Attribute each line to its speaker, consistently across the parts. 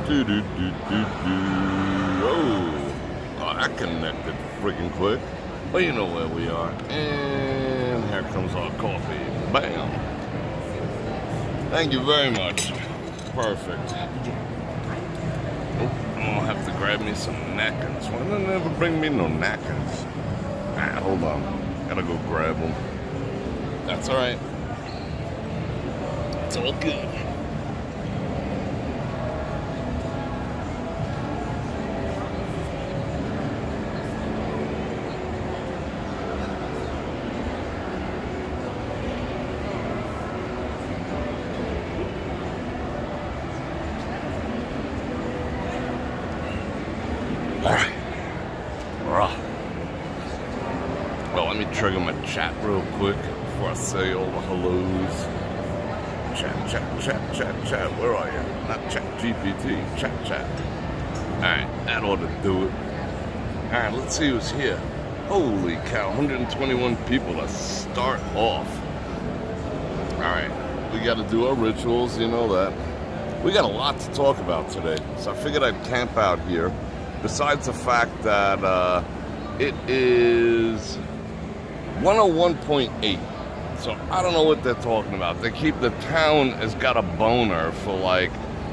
Speaker 1: Do, do, do, do, do. Oh, that connected freaking quick. But you know where we are. And here comes our coffee. Bam. Thank you very much. Perfect. Oh, I'm gonna have to grab me some napkins. Why didn't they ever bring me no napkins? Ah, hold on. Gotta go grab them. That's alright. It's all good. Alright. Well, let me trigger my chat real quick before I say all the hellos. Chat. Where are you? Not chat GPT. Chat. Alright, that ought to do it. Alright, let's see who's here. Holy cow, 121 people to start off. Alright, we gotta do our rituals, you know that. We got a lot to talk about today, so I figured I'd camp out here. Besides the fact that it is 101.8. So I don't know what they're talking about. They keep, the town has got a boner for like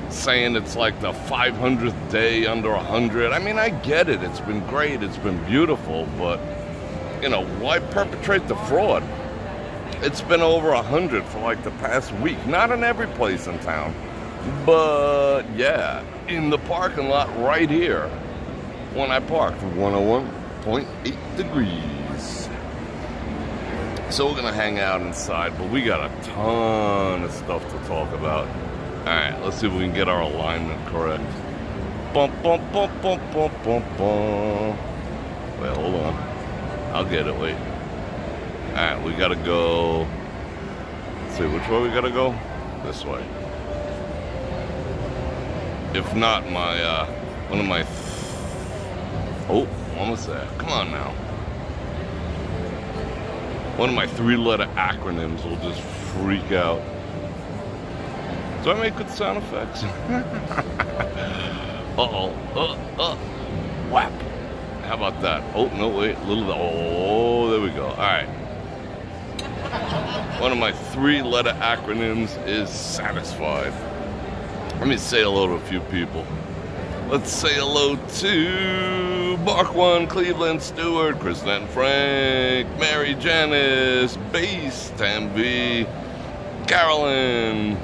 Speaker 1: saying it's like the 500th day under 100. I mean, I get it. It's been great. It's been beautiful. But, you know, why perpetrate the fraud? It's been over 100 for like the past week. Not in every place in town. But, yeah, in the parking lot right here when I parked, 101.8 degrees. So we're gonna hang out inside, but we got a ton of stuff to talk about. Alright, let's see if we can get our alignment correct. Bum. Wait, hold on. I'll get it, wait. Alright, we gotta go. Let's see, which way we gotta go? This way. If not, my, one of my... Oh, almost there. Come on now. One of my 3-letter acronyms will just freak out. Do I make good sound effects? Uh-oh. Whap. How about that? Oh, no, wait. Oh, there we go. All right. One of my 3-letter acronyms is satisfied. Let me say hello to a few people. Let's say hello to Mark 1, Cleveland, Stewart, Kristen Frank, Mary Janice, Base, Tam V, Carolyn,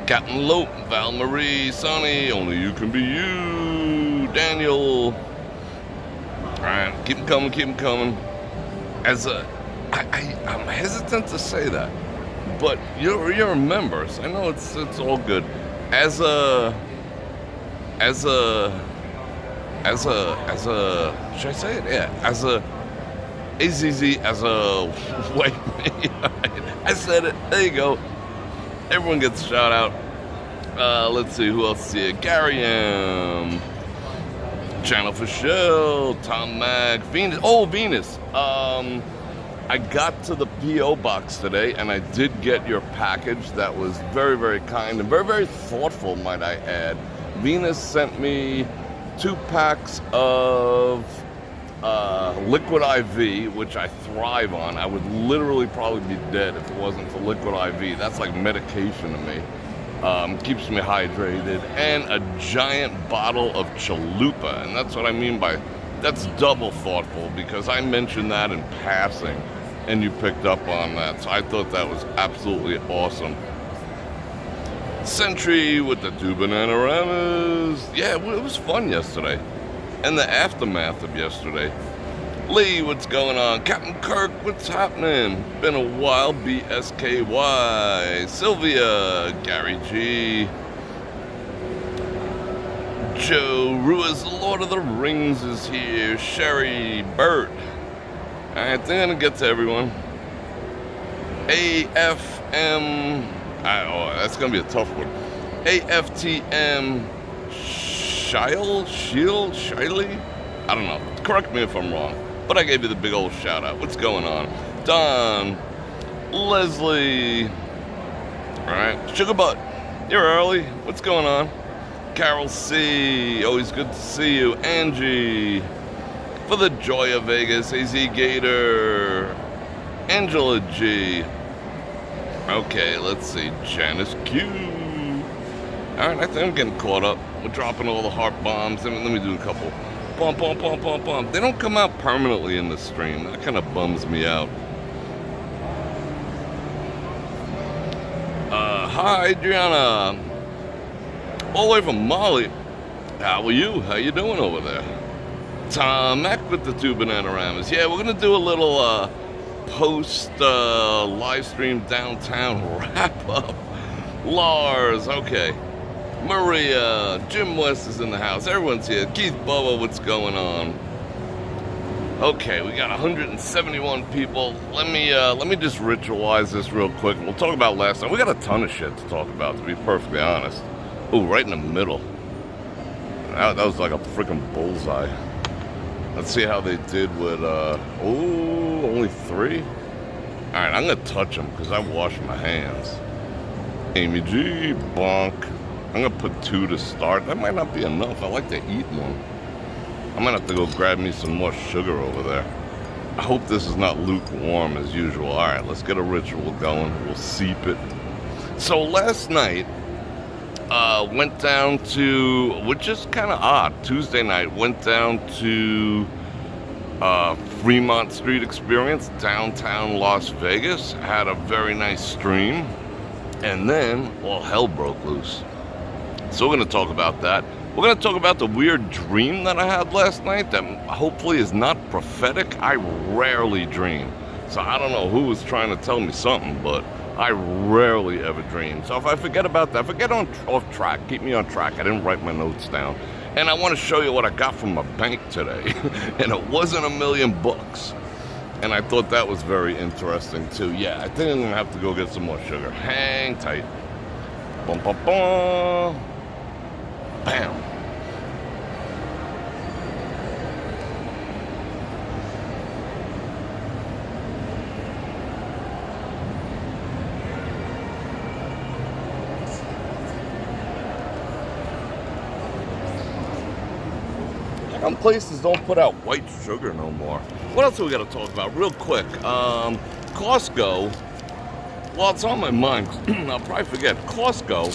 Speaker 1: Captain Lope, Val Marie, Sonny, Only You Can Be You, Daniel. Alright, keep them coming. I'm hesitant to say that, but you're a member, so I know it's all good. As a, should I say it? Yeah, as a, wait, I said it, there you go. Everyone gets a shout out. Let's see, who else is here? Gary M, Channel for Shell, Tom Mack, Venus. Oh, Venus. I got to the P.O. box today, and I did get your package. That was very, very kind and very, very thoughtful, might I add. Venus sent me 2 packs of liquid IV, which I thrive on. I would literally probably be dead if it wasn't for liquid IV. That's like medication to me. Keeps me hydrated. And a giant bottle of chalupa. And that's what I mean by, that's double thoughtful, because I mentioned that in passing and you picked up on that. So I thought that was absolutely awesome. Sentry with the 2 Bananamas. Yeah, it was fun yesterday. And the aftermath of yesterday. Lee, what's going on? Captain Kirk, what's happening? Been a while. BSKY. Sylvia. Gary G. Joe Ruiz, Lord of the Rings is here. Sherry. Bert. I think I'm going to get to everyone. AFM. That's going to be a tough one. AFTM. Shiley? I don't know. Correct me if I'm wrong. But I gave you the big old shout out. What's going on? Don. Leslie. Alright. Sugar Butt. You're early. What's going on? Carol C, always good to see you. Angie, for the Joy of Vegas, AZ Gator, Angela G. Okay, let's see, Janice Q. Alright, I think I'm getting caught up. We're dropping all the heart bombs. Let me do a couple. Bump, bump, bump, bump, bump. They don't come out permanently in the stream. That kind of bums me out. Hi, Adriana. All the way from Mali. How are you? How you doing over there? Tom Mac with the two Bananaramas. Yeah, we're going to do a little post live stream downtown wrap up. Lars, okay. Maria, Jim West is in the house. Everyone's here. Keith Bubba, what's going on? Okay, we got 171 people. Let me just ritualize this real quick. We'll talk about last time. We got a ton of shit to talk about, to be perfectly honest. Ooh, right in the middle. That was like a freaking bullseye. Let's see how they did with, ooh, only 3? Alright, I'm gonna touch them because I washed my hands. Amy G, bonk. I'm gonna put 2 to start. That might not be enough. I like to eat one. I'm gonna have to go grab me some more sugar over there. I hope this is not lukewarm as usual. Alright, let's get a ritual going. We'll seep it. So last night, went down to, which is kind of odd, Tuesday night, went down to Fremont Street Experience, downtown Las Vegas. Had a very nice stream. And then all hell broke loose. So we're going to talk about that. We're going to talk about the weird dream that I had last night that hopefully is not prophetic. I rarely dream. So I don't know who was trying to tell me something, but I rarely ever dream. So if I forget about that, if I get off track, keep me on track. I didn't write my notes down. And I want to show you what I got from my bank today. And it wasn't $1 million. And I thought that was very interesting too. Yeah, I think I'm going to have to go get some more sugar. Hang tight. Bum, bum, bum. Bam. Some places don't put out white sugar no more. What else do we got to talk about real quick? Costco. Well, it's on my mind. I'll probably forget. Costco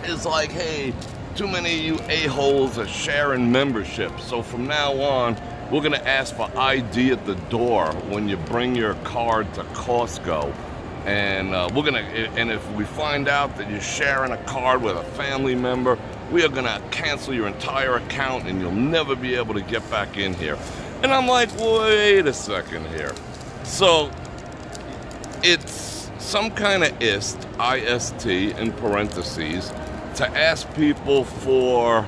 Speaker 1: is like, hey, too many of you a-holes are sharing memberships. So from now on, we're going to ask for ID at the door when you bring your card to Costco. And and if we find out that you're sharing a card with a family member, we are going to cancel your entire account and you'll never be able to get back in here. And I'm like, wait a second here. So it's some kind of IST in parentheses, to ask people for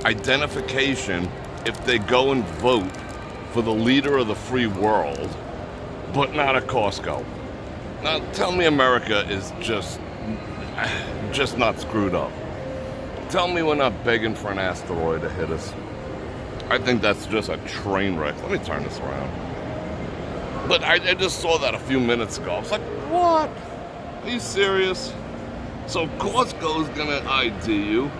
Speaker 1: identification if they go and vote for the leader of the free world, but not at Costco. Now, tell me America is just not screwed up. Tell me we're not begging for an asteroid to hit us. I think that's just a train wreck. Let me turn this around. But I just saw that a few minutes ago. I was like, what? Are you serious? So Costco's gonna ID you,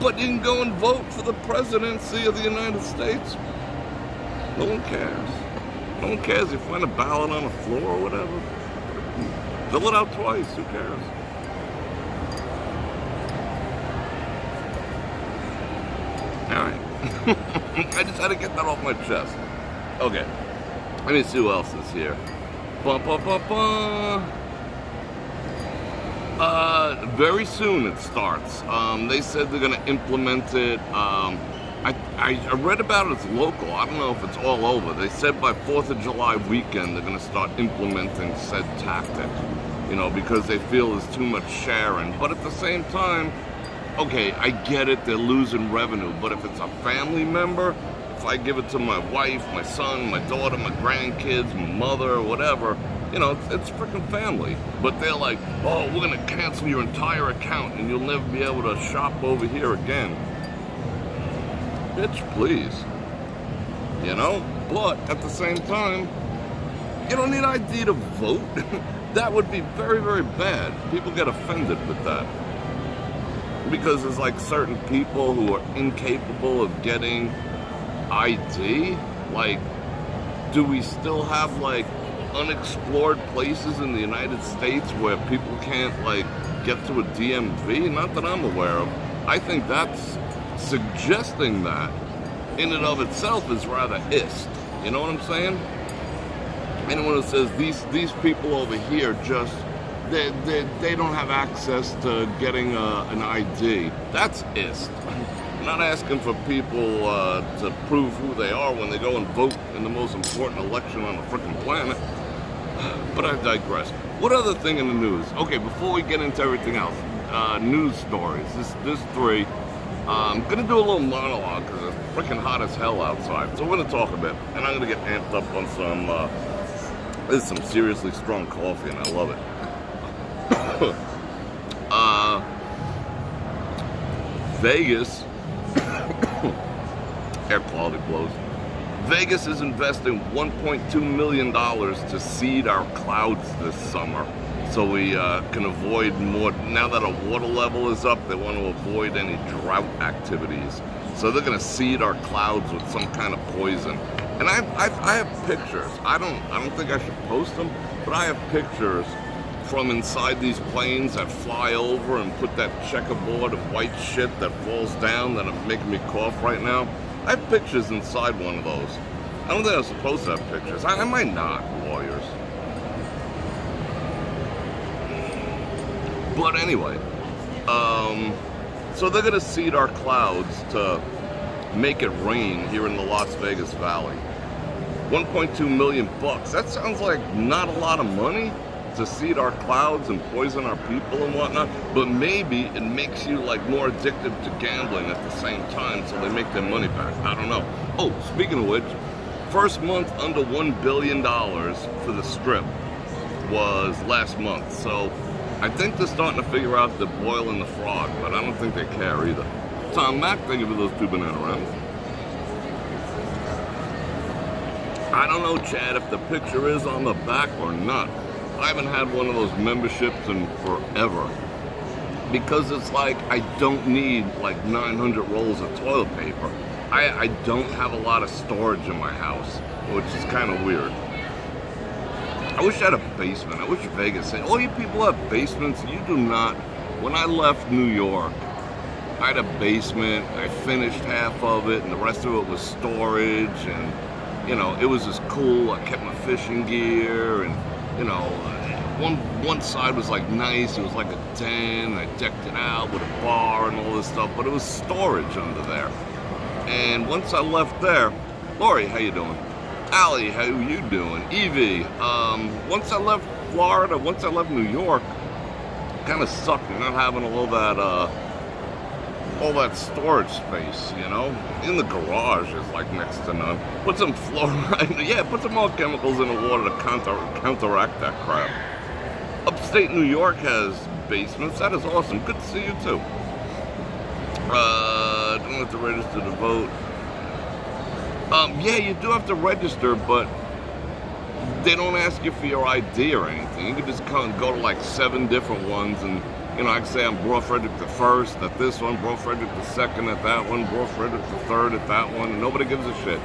Speaker 1: but you can go and vote for the presidency of the United States. No one cares. No one cares. You find a ballot on the floor or whatever. Fill it out twice. Who cares? All right. I just had to get that off my chest. Okay. Let me see who else is here. Bum, bum, bum, bum. Very soon it starts. They said they're going to implement it. I read about it as local. I don't know if it's all over. They said by 4th of July weekend they're going to start implementing said tactic, you know, because they feel there's too much sharing. But at the same time, okay, I get it, they're losing revenue. But if it's a family member, if I give it to my wife, my son, my daughter, my grandkids, my mother, whatever, you know, it's freaking family. But they're like, oh, we're going to cancel your entire account and you'll never be able to shop over here again. Bitch, please. You know? But at the same time, you don't need ID to vote. That would be very, very bad. People get offended with that. because there's like certain people who are incapable of getting ID. Like, do we still have like unexplored places in the United States where people can't like get to a DMV? Not that I'm aware of. I think that's suggesting that in and of itself is rather ist. You know what I'm saying? Anyone who says these people over here just they don't have access to getting an ID, that's ist. I'm not asking for people to prove who they are when they go and vote in the most important election on the frickin' planet. But I digress. What other thing in the news? Okay, before we get into everything else, news stories. This three. I'm gonna do a little monologue because it's freaking hot as hell outside. So we're gonna talk a bit, and I'm gonna get amped up on some. This is some seriously strong coffee, and I love it. Vegas. Air quality blows. Vegas is investing $1.2 million to seed our clouds this summer, so we can avoid more. Now that our water level is up, they want to avoid any drought activities. So they're going to seed our clouds with some kind of poison. And I have pictures. I don't think I should post them, but I have pictures from inside these planes that fly over and put that checkerboard of white shit that falls down that are making me cough right now. I have pictures inside one of those. I don't think I'm supposed to have pictures. I might not, lawyers. But anyway, so they're gonna seed our clouds to make it rain here in the Las Vegas Valley. 1.2 million bucks. That sounds like not a lot of money to seed our clouds and poison our people and whatnot, but maybe it makes you like more addicted to gambling at the same time, so they make their money back. I don't know. Oh, speaking of which, first month under $1 billion for the Strip was last month, so I think they're starting to figure out the boil and the frog, but I don't think they care either. Tom Mack, thank you for those 2 banana rounds. I don't know, Chad, if the picture is on the back or not. I haven't had one of those memberships in forever, because it's like I don't need like 900 rolls of toilet paper. I don't have a lot of storage in my house, which is kind of weird. I wish I had a basement. I wish Vegas had. All you people have basements. You do not. When I left New York, I had a basement. I finished half of it, and the rest of it was storage. And you know, it was just cool. I kept my fishing gear, and you know, one side was like nice. It was like a den. I decked it out with a bar and all this stuff, but it was storage under there. And once I left there, Lori, how you doing? Allie, how you doing? Evie, once I left Florida, once I left New York, kind of sucked not having all that storage space, you know? In the garage is like next to none. Put some fluoride, yeah, put some more chemicals in the water to counteract that crap. Upstate New York has basements. That is awesome. Good to see you too. Don't have to register to vote. Yeah, you do have to register, but they don't ask you for your ID or anything. You can just go to like 7 different ones, and you know, I can say I'm Bror Fredrik the first at this one, Bror Fredrik the second at that one, Bror Fredrik the third at that one, and nobody gives a shit.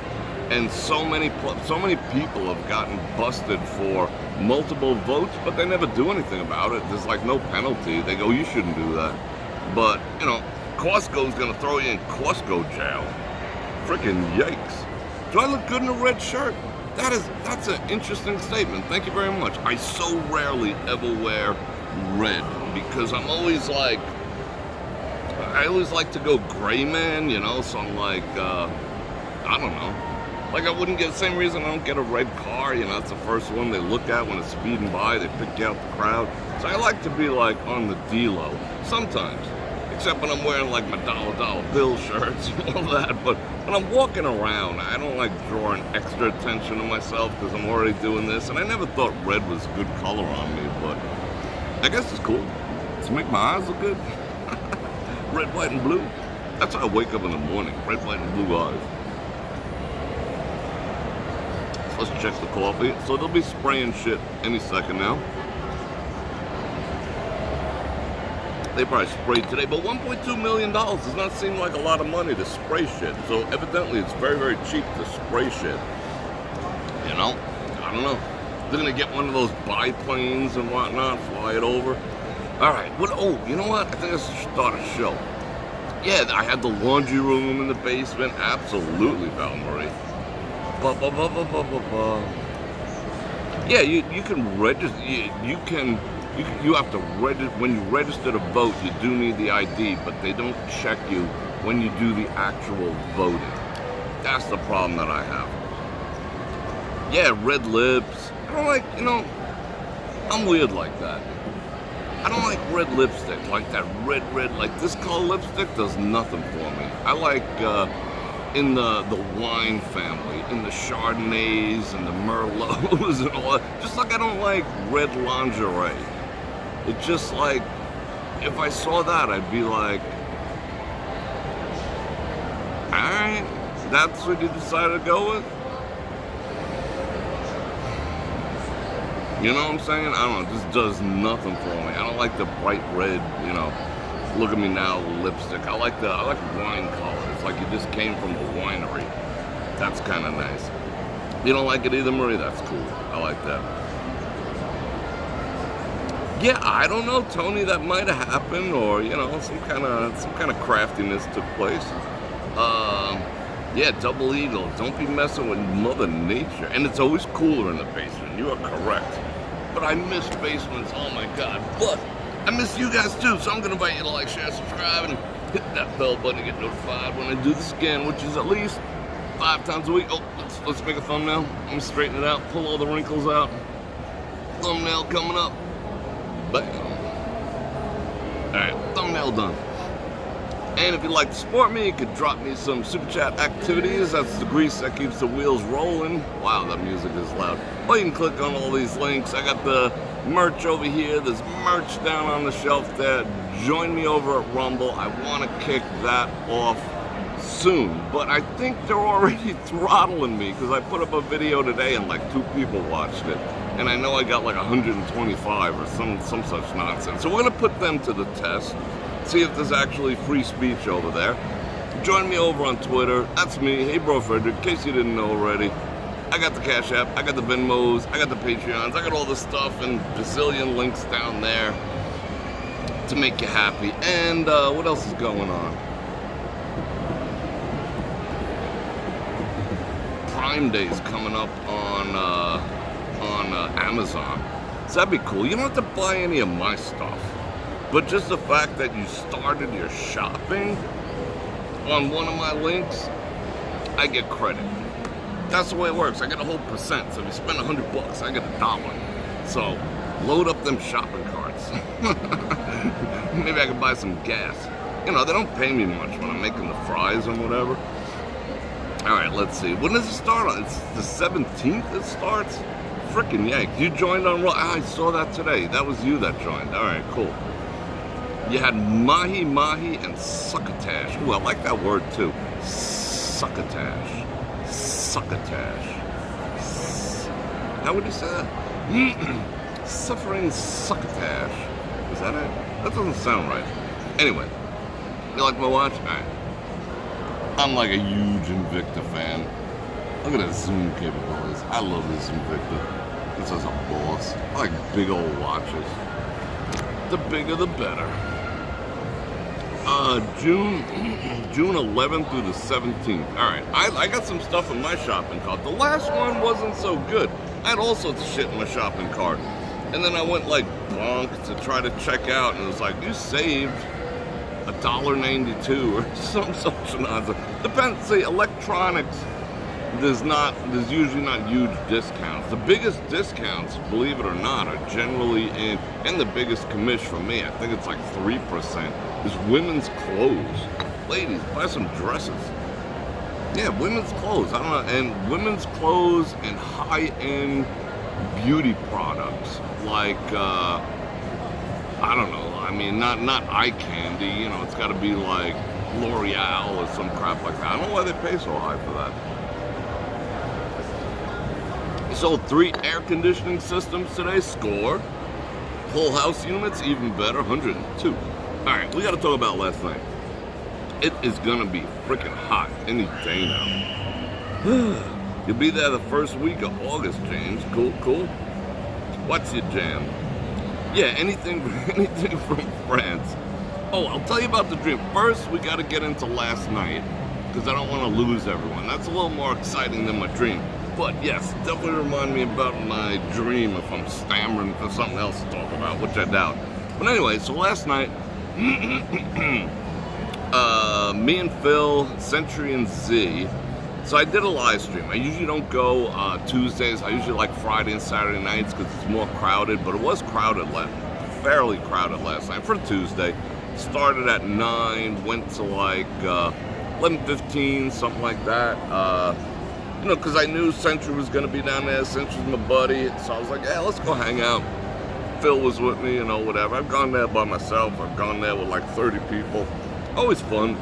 Speaker 1: And so many people have gotten busted for multiple votes, but they never do anything about it. There's like no penalty. They go, you shouldn't do that. But you know, Costco's gonna throw you in Costco jail. Freaking yikes. Do I look good in a red shirt? That's an interesting statement. Thank you very much. I so rarely ever wear red because I'm always like, I always like to go gray man, you know, so I'm like, I don't know. Like I wouldn't get, the same reason I don't get a red car, you know, that's the first one they look at when it's speeding by, they pick you out the crowd. So I like to be like on the D-low, sometimes. Except when I'm wearing like my dollar bill shirts and all that, but when I'm walking around, I don't like drawing extra attention to myself because I'm already doing this, and I never thought red was good color on me, but I guess it's cool. It's make my eyes look good. Red, white, and blue. That's how I wake up in the morning, red, white, and blue eyes. So let's check the coffee. So they'll be spraying shit any second now. They probably sprayed today, but $1.2 million does not seem like a lot of money to spray shit. So evidently it's very, very cheap to spray shit. You know? I don't know. They're gonna get one of those biplanes and whatnot, fly it over. Alright, oh, you know what? I think I should start a show. Yeah, I had the laundry room in the basement. Absolutely, Val Marie. Yeah, you can register. You have to register when you register to vote. You do need the ID, but they don't check you when you do the actual voting. That's the problem that I have. Yeah, red lips. I don't like, I'm weird like that. I don't like red lipstick, like that red, like this color lipstick does nothing for me. I like in the wine family, in the Chardonnays and the Merlots and all that. Just like I don't like red lingerie. It's just like, if I saw that, I'd be like, alright, that's what you decided to go with? You know what I'm saying? I don't know, this does nothing for me. I don't like the bright red, look at me now, lipstick. I like wine color. It's like you just came from the winery. That's kind of nice. You don't like it either, Marie? That's cool. I like that. Yeah, I don't know, Tony, that might have happened, or, some kind of craftiness took place. Yeah, double eagle. Don't be messing with Mother Nature. And it's always cooler in the basement. You are correct. But I miss basements. Oh my God. But I miss you guys too. So I'm going to invite you to like, share, subscribe, and hit that bell button to get notified when I do this again, which is at least 5 times a week. Oh, let's make a thumbnail. Let me straighten it out. Pull all the wrinkles out. Thumbnail coming up. Bam. Alright, thumbnail done. And if you'd like to support me, you could drop me some super chat activities. That's the grease that keeps the wheels rolling. Wow, that music is loud. Or you can click on all these links. I got the merch over here. There's merch down on the shelf there. Join me over at Rumble. I want to kick that off soon. But I think they're already throttling me because I put up a video today and like 2 people watched it. And I know I got like 125 or some such nonsense. So we're going to put them to the test. See if there's actually free speech over there. Join me over on Twitter. That's me. Hey, Bror Fredrik. In case you didn't know already, I got the Cash App. I got the Venmos. I got the Patreons. I got all this stuff and bazillion links down there to make you happy. And what else is going on? Prime Day's coming up on Amazon. So that'd be cool. You don't have to buy any of my stuff. But just the fact that you started your shopping on one of my links, I get credit. That's the way it works. I get a whole percent. So if you spend $100, I get $1. So load up them shopping carts. Maybe I can buy some gas. They don't pay me much when I'm making the fries and whatever. All right, let's see. When does it start on? It's the 17th it starts? Frickin' yank. You joined on Raw. I saw that today. That was you that joined. All right, cool. You had mahi and succotash. Ooh, I like that word too. Succotash. How would you say that? Suffering succotash. Is that it? That doesn't sound right. Anyway, you like my watch? Alright. I'm like a huge Invicta fan. Look at that zoom capabilities. I love this Invicta. This is a boss. I like big old watches. The bigger the better. June 11th through the 17th. Alright, I got some stuff in my shopping cart. The last one wasn't so good. I had all sorts of shit in my shopping cart. And then I went like bonk to try to check out, and it was like, you saved $1.92 or some such nonsense. Depends, see, electronics, there's usually not huge discounts. The biggest discounts, believe it or not, are generally and the biggest commish for me, I think it's like 3%, is women's clothes. Ladies, buy some dresses. Yeah, women's clothes. I don't know, and women's clothes and high-end beauty products like I don't know. I mean, not eye candy. It's got to be like L'Oreal or some crap like that. I don't know why they pay so high for that. Sold 3 air conditioning systems today. Score. Whole house units, even better, 102. Alright, we gotta talk about last night. It is gonna be freaking hot any day now. You'll be there the first week of August, James. Cool. What's your jam? Yeah, anything from France. Oh, I'll tell you about the dream. First, we gotta get into last night, because I don't want to lose everyone. That's a little more exciting than my dream. But yes, definitely remind me about my dream if I'm stammering for something else to talk about, which I doubt. But anyway, so last night, me and Phil, Century, and Z. So I did a live stream. I usually don't go Tuesdays. I usually like Friday and Saturday nights because it's more crowded. But it was crowded, fairly crowded last night for Tuesday. Started at 9, went to like 11:15, something like that. You know, because I knew Century was going to be down there. Century's my buddy. So I was like, yeah, let's go hang out. Phil was with me, you know, whatever. I've gone there by myself. I've gone there with like 30 people. Always fun.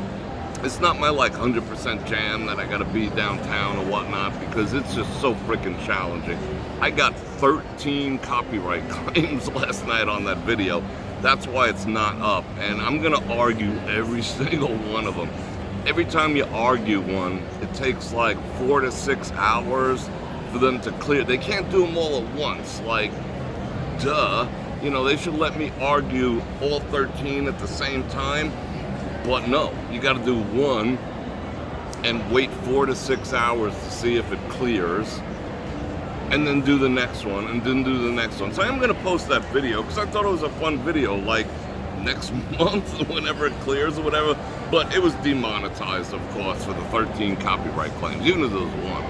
Speaker 1: It's not my like 100% jam that I gotta be downtown or whatnot because it's just so freaking challenging. I got 13 copyright claims last night on that video. That's why it's not up. And I'm gonna argue every single one of them. Every time you argue one, it takes like 4 to 6 hours for them to clear. They can't do them all at once. Like, duh. You know, they should let me argue all 13 at the same time. But no, you got to do one and wait 4 to 6 hours to see if it clears, and then do the next one, and then do the next one. So I'm going to post that video because I thought it was a fun video, like next month, whenever it clears or whatever. But it was demonetized, of course, for the 13 copyright claims, even if there was one.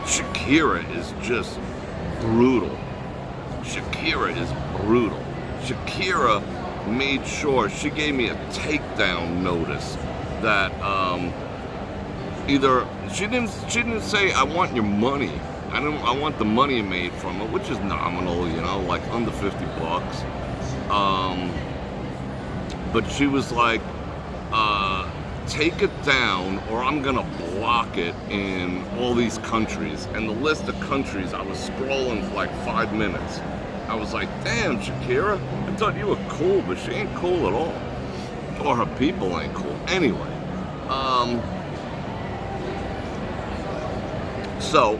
Speaker 1: Shakira is just brutal. Shakira is brutal. Shakira made sure she gave me a takedown notice that either she didn't say I want your money. I want the money you made from it, which is nominal, you know, like under 50 bucks. But she was like, take it down or I'm gonna block it in all these countries. And the list of countries, I was scrolling for like 5 minutes. I was like, damn, Shakira, I thought you were cool, but she ain't cool at all. Or her people ain't cool. Anyway, so,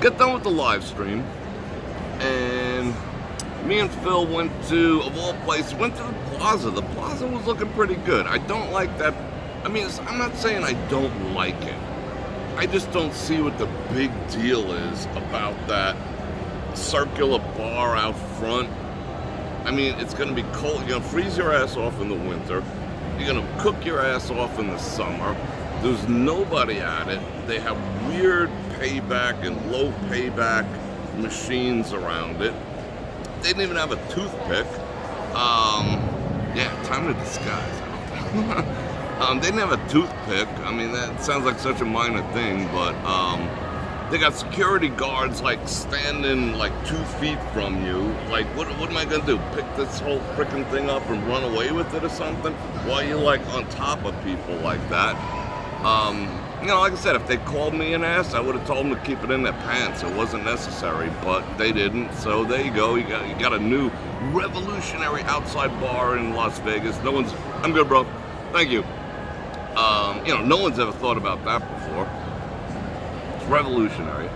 Speaker 1: got done with the live stream, and me and Phil went to, of all places, went to the plaza. The plaza was looking pretty good. I don't like that. I mean, I'm not saying I don't like it. I just don't see what the big deal is about that circular bar out front. I mean, it's going to be cold. You're going to freeze your ass off in the winter. You're going to cook your ass off in the summer. There's nobody at it. They have weird payback and low payback machines around it. They didn't even have a toothpick. Yeah, time to disguise. They didn't have a toothpick. I mean, that sounds like such a minor thing, but they got security guards like standing like 2 feet from you. Like, what am I gonna do? Pick this whole freaking thing up and run away with it or something? Why are you like on top of people like that? You know, like I said, if they called me an ass, I would have told them to keep it in their pants. It wasn't necessary, but they didn't. So there you go. You got a new revolutionary outside bar in Las Vegas. I'm good, bro. Thank you. You know, no one's ever thought about that before. It's revolutionary.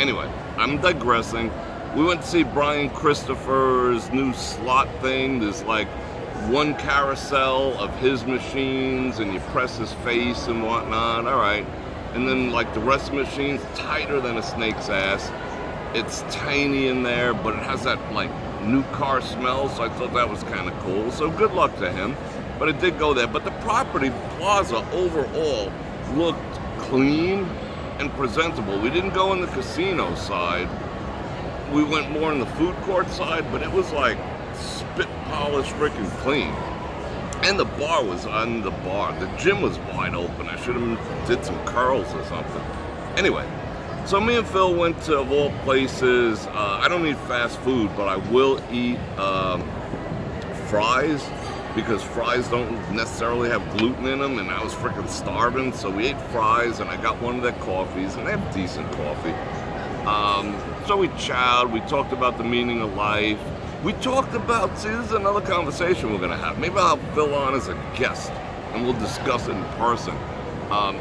Speaker 1: Anyway, I'm digressing. We went to see Brian Christopher's new slot thing. There's like one carousel of his machines and you press his face and whatnot. All right. And then like the rest of the machines, tighter than a snake's ass. It's tiny in there, but it has that like new car smell. So I thought that was kind of cool. So good luck to him. But it did go there. But the property plaza overall looked clean and presentable. We didn't go in the casino side. We went more in the food court side, but it was like spit polished freaking clean. And the bar was on the bar. The gym was wide open. I should have did some curls or something. Anyway, so me and Phil went to, of all places, I don't eat fast food, but I will eat fries, because fries don't necessarily have gluten in them, and I was freaking starving, so we ate fries, and I got one of their coffees, and they have decent coffee. So we chowed, we talked about the meaning of life. We talked about, see, this is another conversation we're going to have. Maybe I'll have Phil on as a guest, and we'll discuss it in person.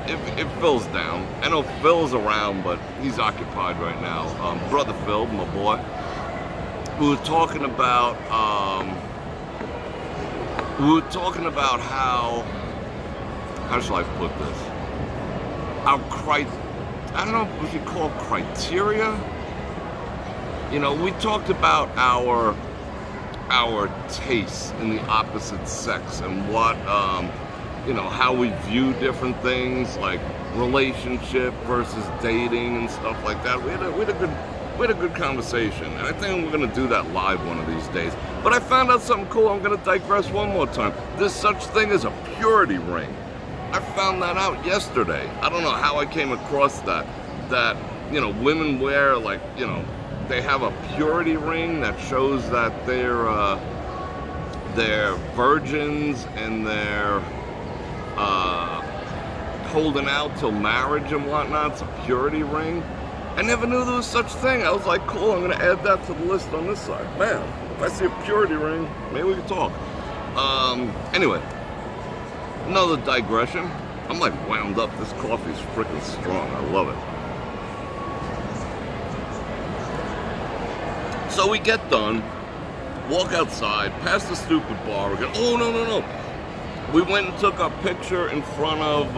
Speaker 1: If Phil's down. I know Phil's around, but he's occupied right now. Brother Phil, my boy. We were talking about how shall I put this? I don't know if you call it criteria. You know, we talked about our tastes in the opposite sex and what, you know, how we view different things like relationship versus dating and stuff like that. We had a good conversation, and I think we're gonna do that live one of these days. But I found out something cool. I'm gonna digress one more time. There's such thing as a purity ring. I found that out yesterday. I don't know how I came across that. That, you know, women wear, like, you know, they have a purity ring that shows that they're virgins and they're holding out till marriage and whatnot. It's a purity ring. I never knew there was such thing. I was like, cool, I'm gonna add that to the list on this side. Man, if I see a purity ring, maybe we can talk. Anyway, another digression. I'm like wound up. This coffee's freaking strong. I love it. So we get done, walk outside, past the stupid bar. We go, oh, no. We went and took our picture in front of,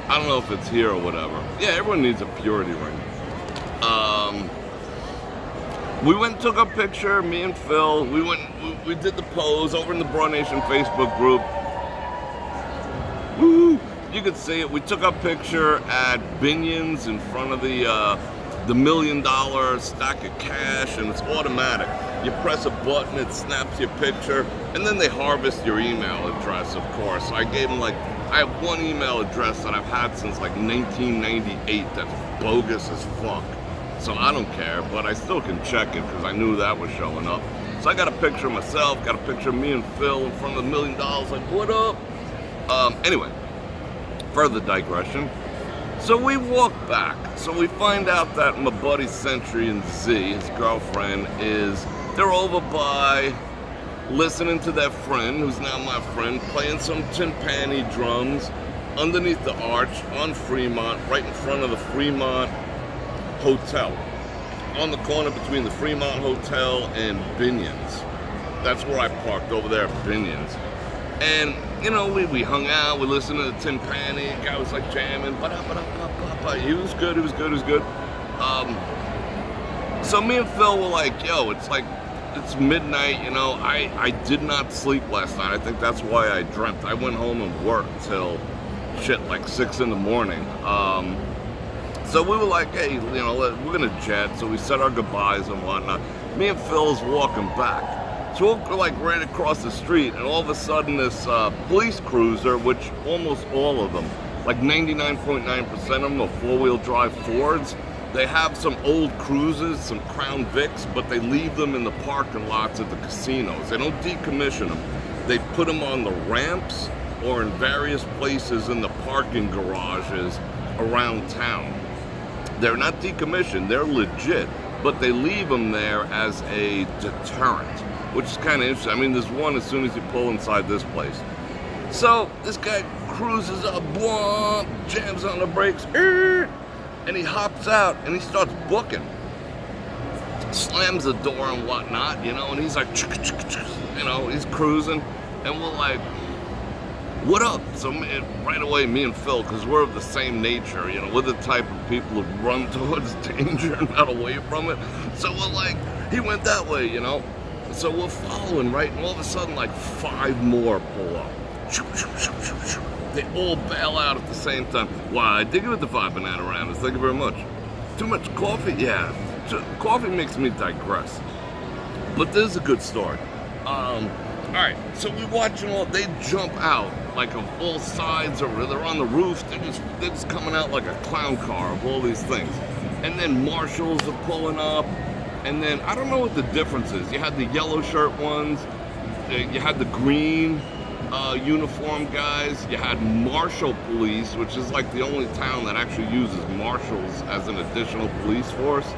Speaker 1: I don't know if it's here or whatever. Yeah, everyone needs a purity ring. We went and took our picture, me and Phil. We did the pose over in the Broad Nation Facebook group. Woo! You could see it. We took our picture at Binion's in front of the $1 million stack of cash, and it's automatic. You press a button, it snaps your picture, and then they harvest your email address, of course. I gave them I have one email address that I've had since like 1998 that's bogus as fuck. So I don't care, but I still can check it because I knew that was showing up. So I got a picture of myself, got a picture of me and Phil in front of $1 million, like, what up? Anyway, further digression. So we walk back. So we find out that my buddy Sentry and Z, his girlfriend, they're over by listening to their friend, who's now my friend, playing some timpani drums underneath the arch on Fremont, right in front of the Fremont Hotel, on the corner between the Fremont Hotel and Binion's. That's where I parked, over there at Binion's. And, you know, we hung out, we listened to the timpani, the guy was like jamming, he was good. So me and Phil were like, yo, it's midnight, you know, I did not sleep last night. I think that's why I dreamt. I went home and worked till like 6 in the morning. So we were like, hey, you know, we're gonna jet. So we said our goodbyes and whatnot. Me and Phil's walking back. So we're like right across the street, and all of a sudden this police cruiser, which almost all of them, like 99.9% of them are four-wheel drive Fords. They have some old cruisers, some Crown Vics, but they leave them in the parking lots at the casinos. They don't decommission them. They put them on the ramps or in various places in the parking garages around town. They're not decommissioned, they're legit, but they leave them there as a deterrent, which is kind of interesting. I mean, there's one as soon as you pull inside this place. So this guy cruises up, jams on the brakes, and he hops out and he starts booking. Slams the door and whatnot, you know, and he's like, you know, he's cruising, and we're like, what up? So right away, me and Phil, because we're of the same nature, you know, we're the type of people who run towards danger and not away from it. So we're like, he went that way, you know. So we're following, right? And all of a sudden, like 5 more pull up. They all bail out at the same time. Wow, I dig it with the 5 banana rounders. Thank you very much. Too much coffee? Yeah. Coffee makes me digress. But this is a good story. Alright, so we watch them all. They jump out, like of all sides, or they're on the roof. They're just coming out like a clown car of all these things. And then marshals are pulling up. And then, I don't know what the difference is. You had the yellow shirt ones, you had the green uniform guys, you had marshal police, which is like the only town that actually uses marshals as an additional police force.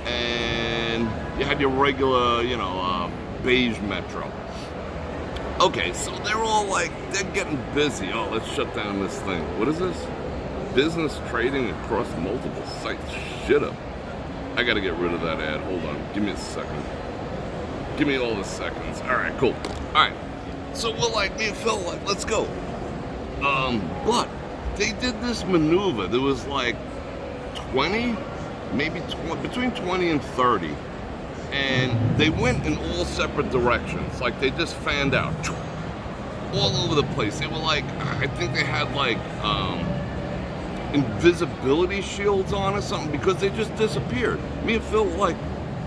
Speaker 1: And You had your regular, beige Metro. Okay, so they're all like, they're getting busy. Oh, let's shut down this thing. What is this? Business trading across multiple sites. Shit up. I gotta get rid of that ad. Hold on. Give me a second. Give me all the seconds. All right, cool. All right. So we're like, me and Phil, like, let's go. But they did this maneuver. There was like 20, maybe between 20 and 30. And they went in all separate directions. Like, they just fanned out all over the place. They were like, I think they had like invisibility shields on or something, because they just disappeared. Me and Phil were like,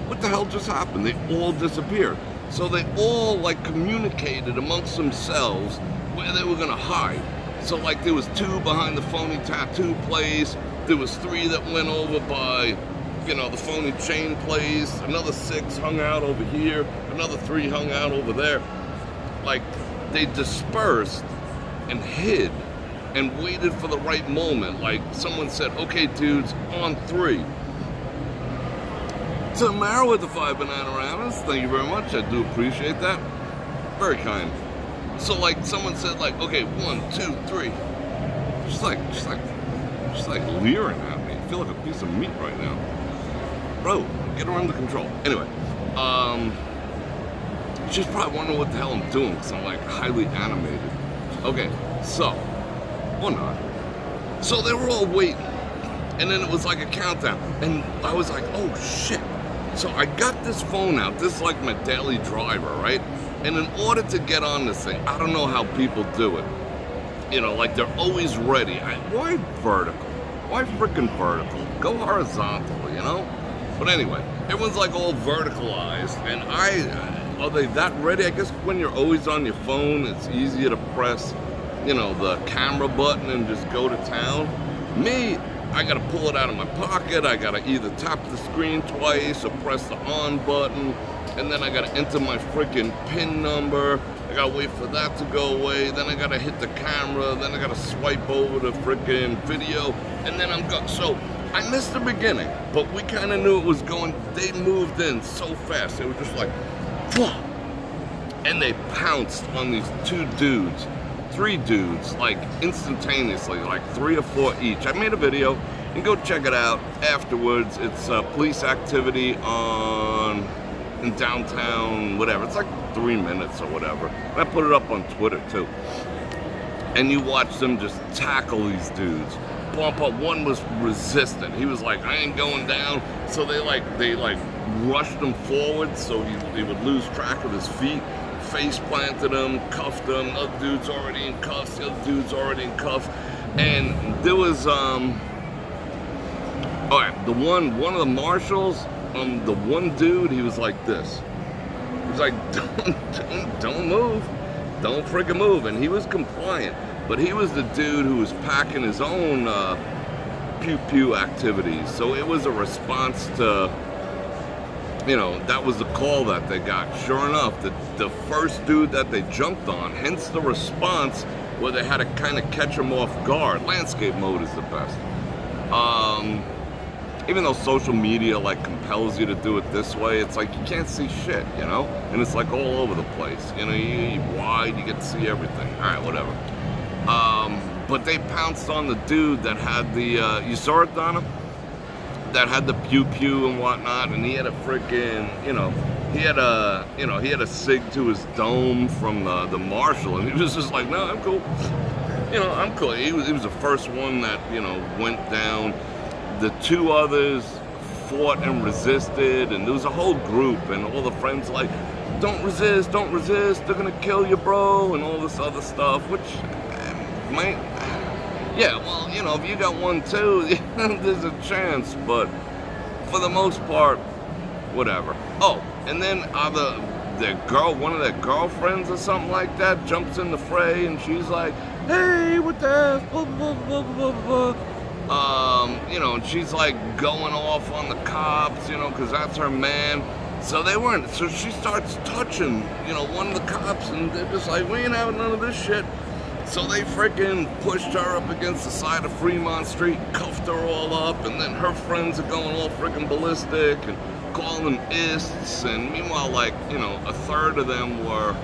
Speaker 1: what the hell just happened? They all disappeared. So they all like communicated amongst themselves where they were gonna hide. So like there was 2 behind the phony tattoo place. There was 3 that went over by, the phony chain place. Another 6 hung out over here. Another 3 hung out over there. Like, they dispersed and hid and waited for the right moment. Like someone said, okay, dudes, on 3. So Mara with the 5 banana rounders, thank you very much. I do appreciate that. Very kind. So like someone said, like, okay, 1, 2, 3. Just like leering at me. I feel like a piece of meat right now. Bro, get her under control. Anyway, she's probably wondering what the hell I'm doing, because I'm like highly animated. Okay, so, or not. So they were all waiting, and then it was like a countdown, and I was like, oh shit. So I got this phone out. This is like my daily driver, right? And in order to get on this thing, I don't know how people do it. Like they're always ready. Why vertical? Why freaking vertical? Go horizontal, But anyway, everyone's like all verticalized, and are they that ready? I guess when you're always on your phone, it's easier to press, the camera button and just go to town. Me, I gotta pull it out of my pocket. I gotta either tap the screen twice or press the on button, and then I gotta enter my freaking PIN number. I gotta wait for that to go away. Then I gotta hit the camera. Then I gotta swipe over the freaking video, and then I'm go. So I missed the beginning, but we kind of knew it was going. They moved in so fast. They were just like, whoa, and they pounced on these 2 dudes. 3 dudes, like instantaneously, like 3 or 4 each. I made a video, and go check it out afterwards. It's police activity in downtown, whatever. It's like 3 minutes or whatever. And I put it up on Twitter too. And you watch them just tackle these dudes. Bump up. One was resistant. He was like, I ain't going down. So they rushed him forward so he would lose track of his feet. Face planted him, cuffed him. Other dude's already in cuffs. The other dude's already in cuffs. And there was all right, one of the marshals, the one dude, he was like this. He was like, don't move. Don't freaking move. And he was compliant. But he was the dude who was packing his own pew-pew activities. So it was a response to, that was the call that they got. Sure enough, the first dude that they jumped on, hence the response where they had to kind of catch him off guard. Landscape mode is the best. Even though social media like compels you to do it this way, it's like you can't see shit, and it's like all over the place. You wide, you get to see everything. All right, whatever. But they pounced on the dude that had the, you saw it, Donna? That had the pew-pew and whatnot, and he had a freaking, he had a cig to his dome from the marshal, and he was just like, no, I'm cool. I'm cool. He was the first one that, went down. The 2 others fought and resisted, and there was a whole group, and all the friends like, don't resist, they're gonna kill you, bro, and all this other stuff, which might, yeah, well, if you got 1 too, there's a chance, but for the most part, whatever. Oh, and then one of their girlfriends or something like that jumps in the fray, and she's like, hey, what the blah, blah, blah, blah, blah. And she's like going off on the cops, because that's her man. So so she starts touching, one of the cops, and they're just like, we ain't having none of this shit. So they freaking pushed her up against the side of Fremont Street, cuffed her all up, and then her friends are going all freaking ballistic and calling them ists, and meanwhile, like, you know, a third of them were,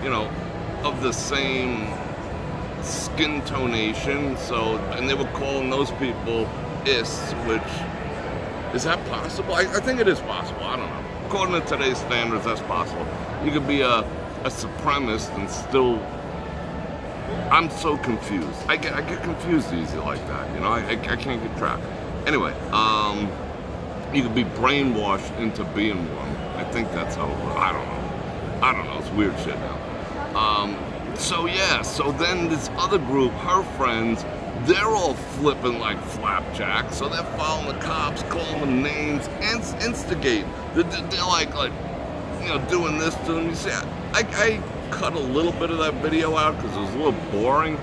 Speaker 1: you know, of the same skin tonation, so, and they were calling those people ists, which, is that possible? I think it is possible, I don't know. According to today's standards, that's possible. You could be a supremacist and still, I'm so confused. I get confused easy like that, you know, I can't get track. Anyway, you could be brainwashed into being one. I think that's how it works. I don't know, it's weird shit now. So yeah, so then this other group, her friends, they're all flipping like flapjacks, so they're following the cops, calling them names, and instigating. They're like, you know, doing this to them. You see, I cut a little bit of that video out because it was a little boring.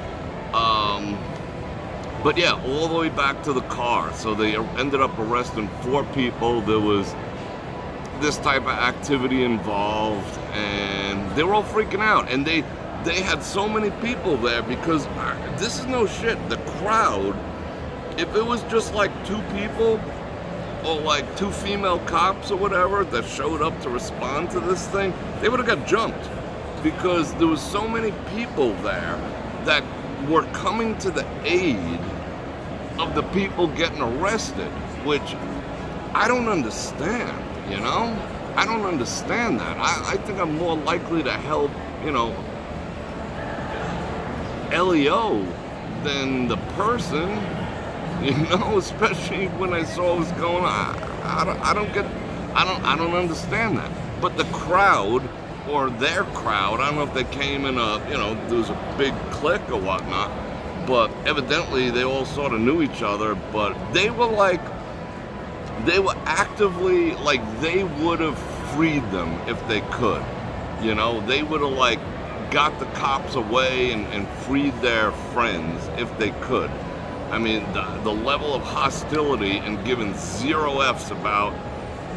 Speaker 1: But yeah, all the way back to the car. So they ended up arresting 4 people. There was this type of activity involved, and they were all freaking out. And they had so many people there because this is no shit. The crowd, if it was just like 2 people or like 2 female cops or whatever that showed up to respond to this thing, they would have got jumped because there was so many people there that were coming to the aid of the people getting arrested, which I don't understand, you know? I don't understand that. I think I'm more likely to help, you know, LEO than the person, you know, especially when I saw what was going on. I don't understand that. But the crowd, or their crowd, I don't know if they came in a, you know, there was a big clique or whatnot, but evidently they all sort of knew each other, but they were actively, like, they would have freed them if they could, you know, they would have, like, got the cops away and freed their friends if they could. I mean, the level of hostility and giving 0 F's about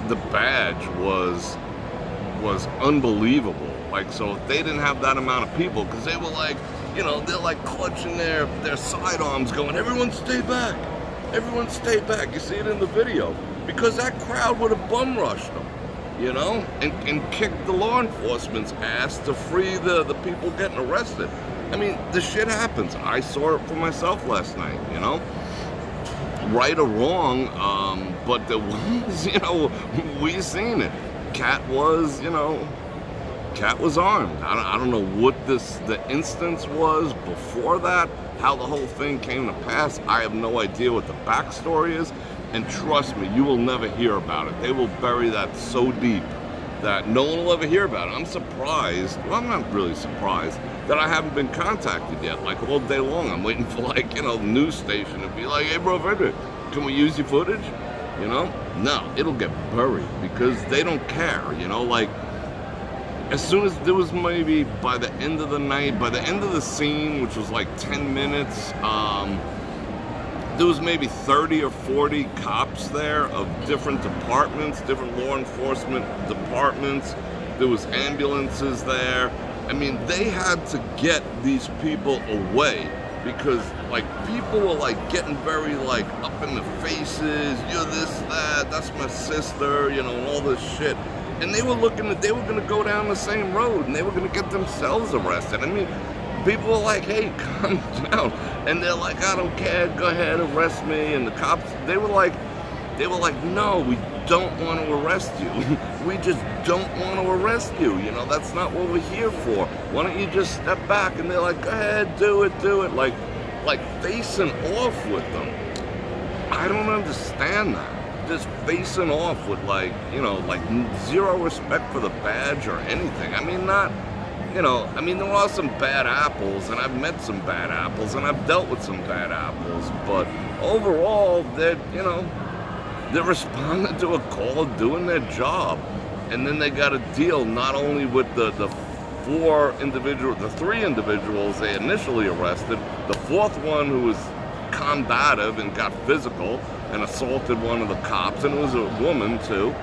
Speaker 1: the badge was unbelievable. Like, so if they didn't have that amount of people, because they were like, you know, they're like clutching their sidearms going, everyone stay back, everyone stay back. You see it in the video, because that crowd would have bum rushed them, you know, and kicked the law enforcement's ass to free the people getting arrested. I mean, this shit happens. I saw it for myself last night, you know, right or wrong, but the ones, you know, we seen it. Cat was, you know, Cat was armed. I don't know what the instance was before that, how the whole thing came to pass. I have no idea what the backstory is, and trust me, you will never hear about it. They will bury that so deep that no one will ever hear about it. I'm surprised, well, I'm not really surprised, that I haven't been contacted yet, like all day long. I'm waiting for, like, you know, news station to be like, hey, Bror Fredrik, can we use your footage? You know? No, it'll get buried because they don't care, you know, like, as soon as there was maybe by the end of the night, by the end of the scene, which was like 10 minutes, there was maybe 30 or 40 cops there of different departments, different law enforcement departments. There was ambulances there. I mean, they had to get these people away because, like, people were, like, getting very, like, up in the faces, you're this, that, that's my sister, you know, and all this shit. And they were they were gonna go down the same road and they were gonna get themselves arrested. I mean, people were like, hey, calm down. And they're like, I don't care, go ahead, arrest me. And the cops, they were like, no, we don't want to arrest you. We just don't want to arrest you. You know, that's not what we're here for. Why don't you just step back? And they're like, go ahead, do it. Like facing off with them. I don't understand that. Just facing off with, like, you know, like 0 respect for the badge or anything. I mean, not, you know, I mean, there are some bad apples, and I've met some bad apples, and I've dealt with some bad apples, but overall, they're, you know, they're responding to a call, doing their job, and then they got a deal not only with the 3 individuals they initially arrested, the 4th one who was combative and got physical and assaulted one of the cops, and it was a woman too.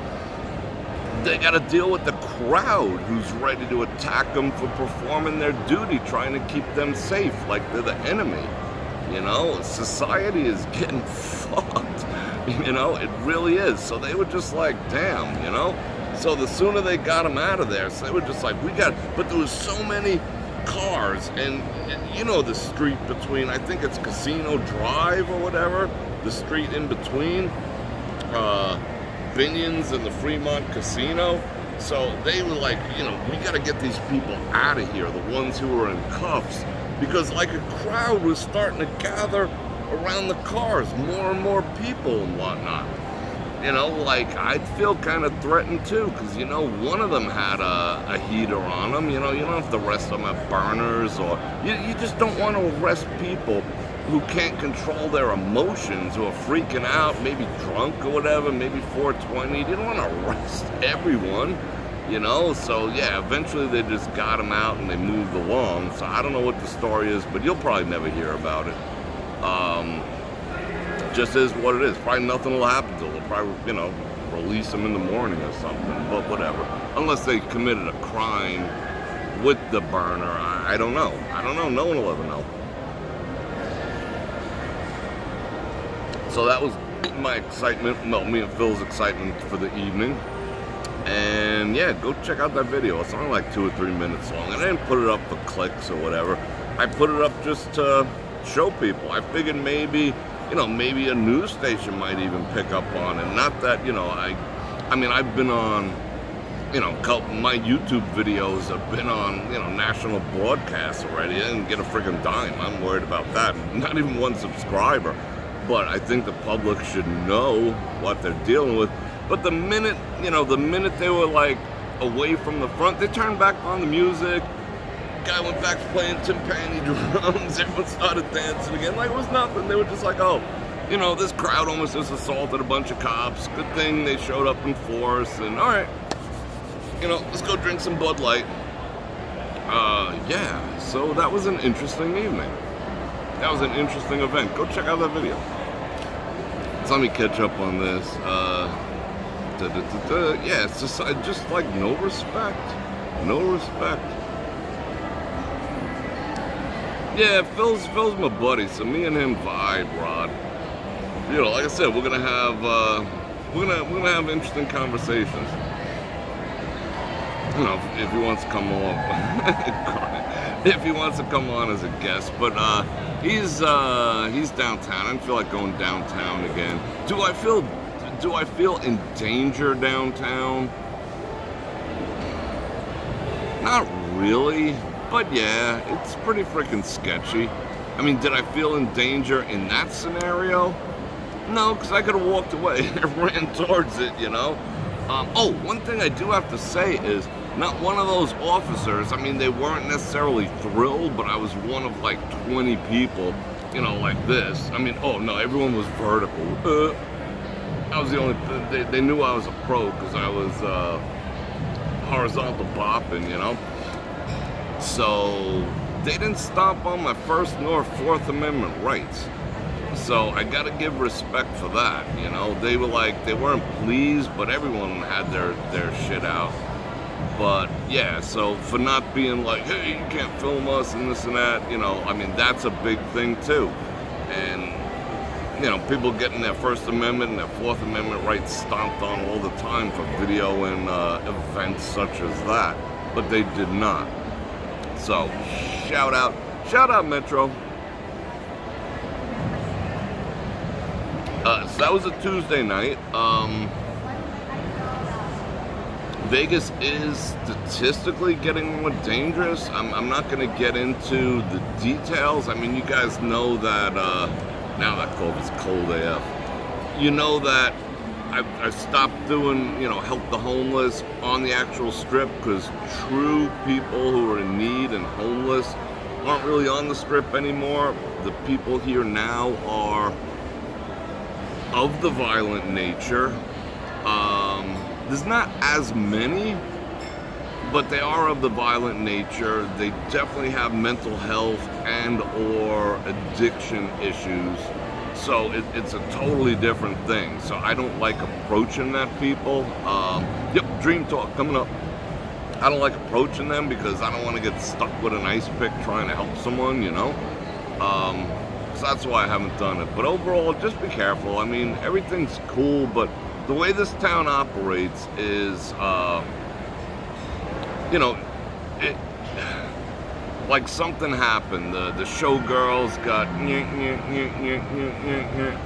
Speaker 1: They got to deal with the crowd who's ready to attack them for performing their duty, trying to keep them safe, like they're the enemy. You know, society is getting fucked. You know, it really is. So they were just like, damn, you know. So the sooner they got him out of there, so they were just like, but there was so many cars, and you know the street between, I think it's Casino Drive or whatever, the street in between Binion's and the Fremont Casino. So they were like, you know, we got to get these people out of here, the ones who were in cuffs, because like a crowd was starting to gather around the cars, more and more people and whatnot. You know, like, I'd feel kind of threatened too, because, you know, one of them had a heater on them. You know, you don't have the rest of them have burners, or you just don't want to arrest people who can't control their emotions, who are freaking out, maybe drunk or whatever, maybe 420. You don't want to arrest everyone, you know. So, yeah, eventually they just got them out and they moved along. So I don't know what the story is, but you'll probably never hear about it. Just is what it is. Probably nothing will happen to them. They'll probably, you know, release them in the morning or something, but whatever. Unless they committed a crime with the burner. I don't know. I don't know. No one will ever know. So that was my excitement, well, me and Phil's excitement for the evening. And yeah, go check out that video. It's only like 2 or 3 minutes long. And I didn't put it up for clicks or whatever. I put it up just to show people. I figured maybe, you know, maybe a news station might even pick up on it. Not that, you know, I mean, I've been on, you know, my YouTube videos have been on, you know, national broadcasts already. I didn't get a freaking dime. I'm worried about that. Not even one subscriber. But I think the public should know what they're dealing with. But the minute, you know, the minute they were like away from the front, they turned back on the music. Guy went back to playing timpani drums. Everyone started dancing again like it was nothing. They were just like, oh, you know, this crowd almost just assaulted a bunch of cops. Good thing they showed up in force. And all right, you know, let's go drink some Bud Light. Yeah, so that was an interesting evening. That was an interesting event. Go check out that video. So let me catch up on this. Yeah, it's just like no respect. No respect. Yeah, Phil's my buddy, so me and him vibe, Rod. You know, like I said, we're gonna have interesting conversations. You know, if he wants to come on, if he wants to come on as a guest, but he's downtown. I don't feel like going downtown again. Do I feel in danger downtown? Not really. But yeah, it's pretty freaking sketchy. I mean, did I feel in danger in that scenario? No, because I could have walked away and ran towards it, you know? Oh, one thing I do have to say is, not one of those officers, I mean, they weren't necessarily thrilled, but I was one of like 20 people, you know, like this. I mean, oh no, everyone was vertical. I was the only, they knew I was a pro because I was horizontal bopping, you know? So they didn't stomp on my First nor Fourth Amendment rights. So I gotta give respect for that, you know. They were like, they weren't pleased, but everyone had their shit out. But yeah, so for not being like, hey, you can't film us and this and that, you know, I mean, that's a big thing too. And, you know, people getting their First Amendment and their Fourth Amendment rights stomped on all the time for video and events such as that. But they did not. So, shout out Metro. So that was a Tuesday night. Vegas is statistically getting more dangerous. I'm not going to get into the details. I mean, you guys know that, now that COVID's cold AF. You know that I stopped doing, you know, help the homeless on the actual strip because true people who are in need and homeless aren't really on the strip anymore. The people here now are of the violent nature. There's not as many, but they are of the violent nature. They definitely have mental health and or addiction issues. So it's a totally different thing. So I don't like approaching that people. Yep, Dream Talk coming up. I don't like approaching them because I don't want to get stuck with an ice pick trying to help someone, you know. So that's why I haven't done it. But overall, just be careful. I mean, everything's cool, but the way this town operates is, you know, like something happened. The showgirls got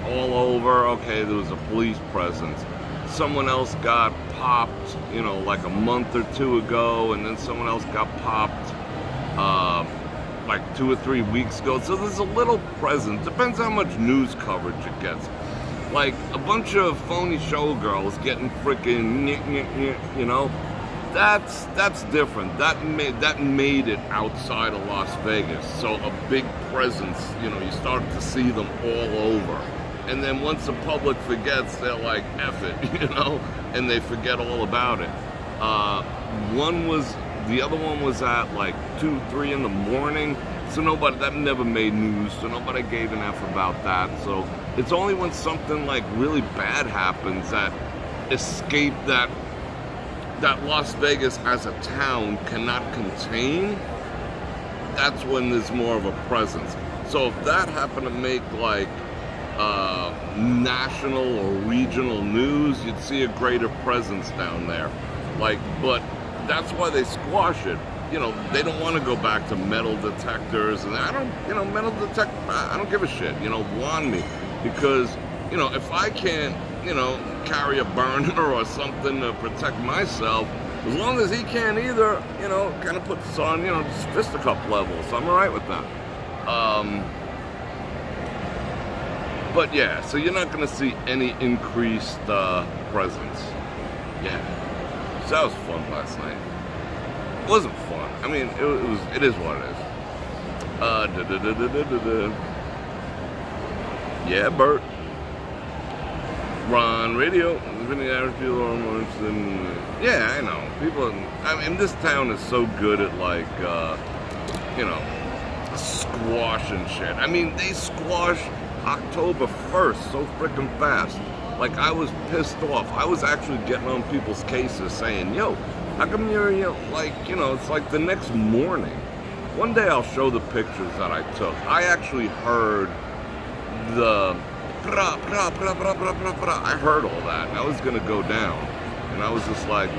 Speaker 1: all over. Okay, there was a police presence. Someone else got popped, you know, like a month or two ago, and then someone else got popped like 2 or 3 weeks ago. So there's a little presence. Depends how much news coverage it gets. Like a bunch of phony showgirls getting freaking, you know, that's different. That made it outside of Las Vegas. So a big presence, you know, you started to see them all over. And then once the public forgets, they're like, F it, you know, and they forget all about it. The other one was at like 2, 3 in the morning. So that never made news. So nobody gave an F about that. So it's only when something like really bad happens that escape that Las Vegas as a town cannot contain. That's when there's more of a presence. So if that happened to make like national or regional news, you'd see a greater presence down there. Like, but that's why they squash it. You know, they don't want to go back to metal detectors, and I don't give a shit. You know, wand me, because you know, if I can't, you know, carry a burner or something to protect myself, as long as he can't either, you know, kind of puts on, you know, fisticuff levels. So I'm all right with that. But yeah, so you're not going to see any increased presence. Yeah. So that was fun last night. It wasn't fun. I mean, it is what it is. Yeah, Bert. Ron Radio. Yeah, I know. People, I mean, this town is so good at like, you know, squash and shit. I mean, they squashed October 1st so freaking fast. Like, I was pissed off. I was actually getting on people's cases saying, yo, how come you're, you know, like, you know, it's like the next morning. One day I'll show the pictures that I took. I actually heard the I heard all that, and I was gonna go down. And I was just like,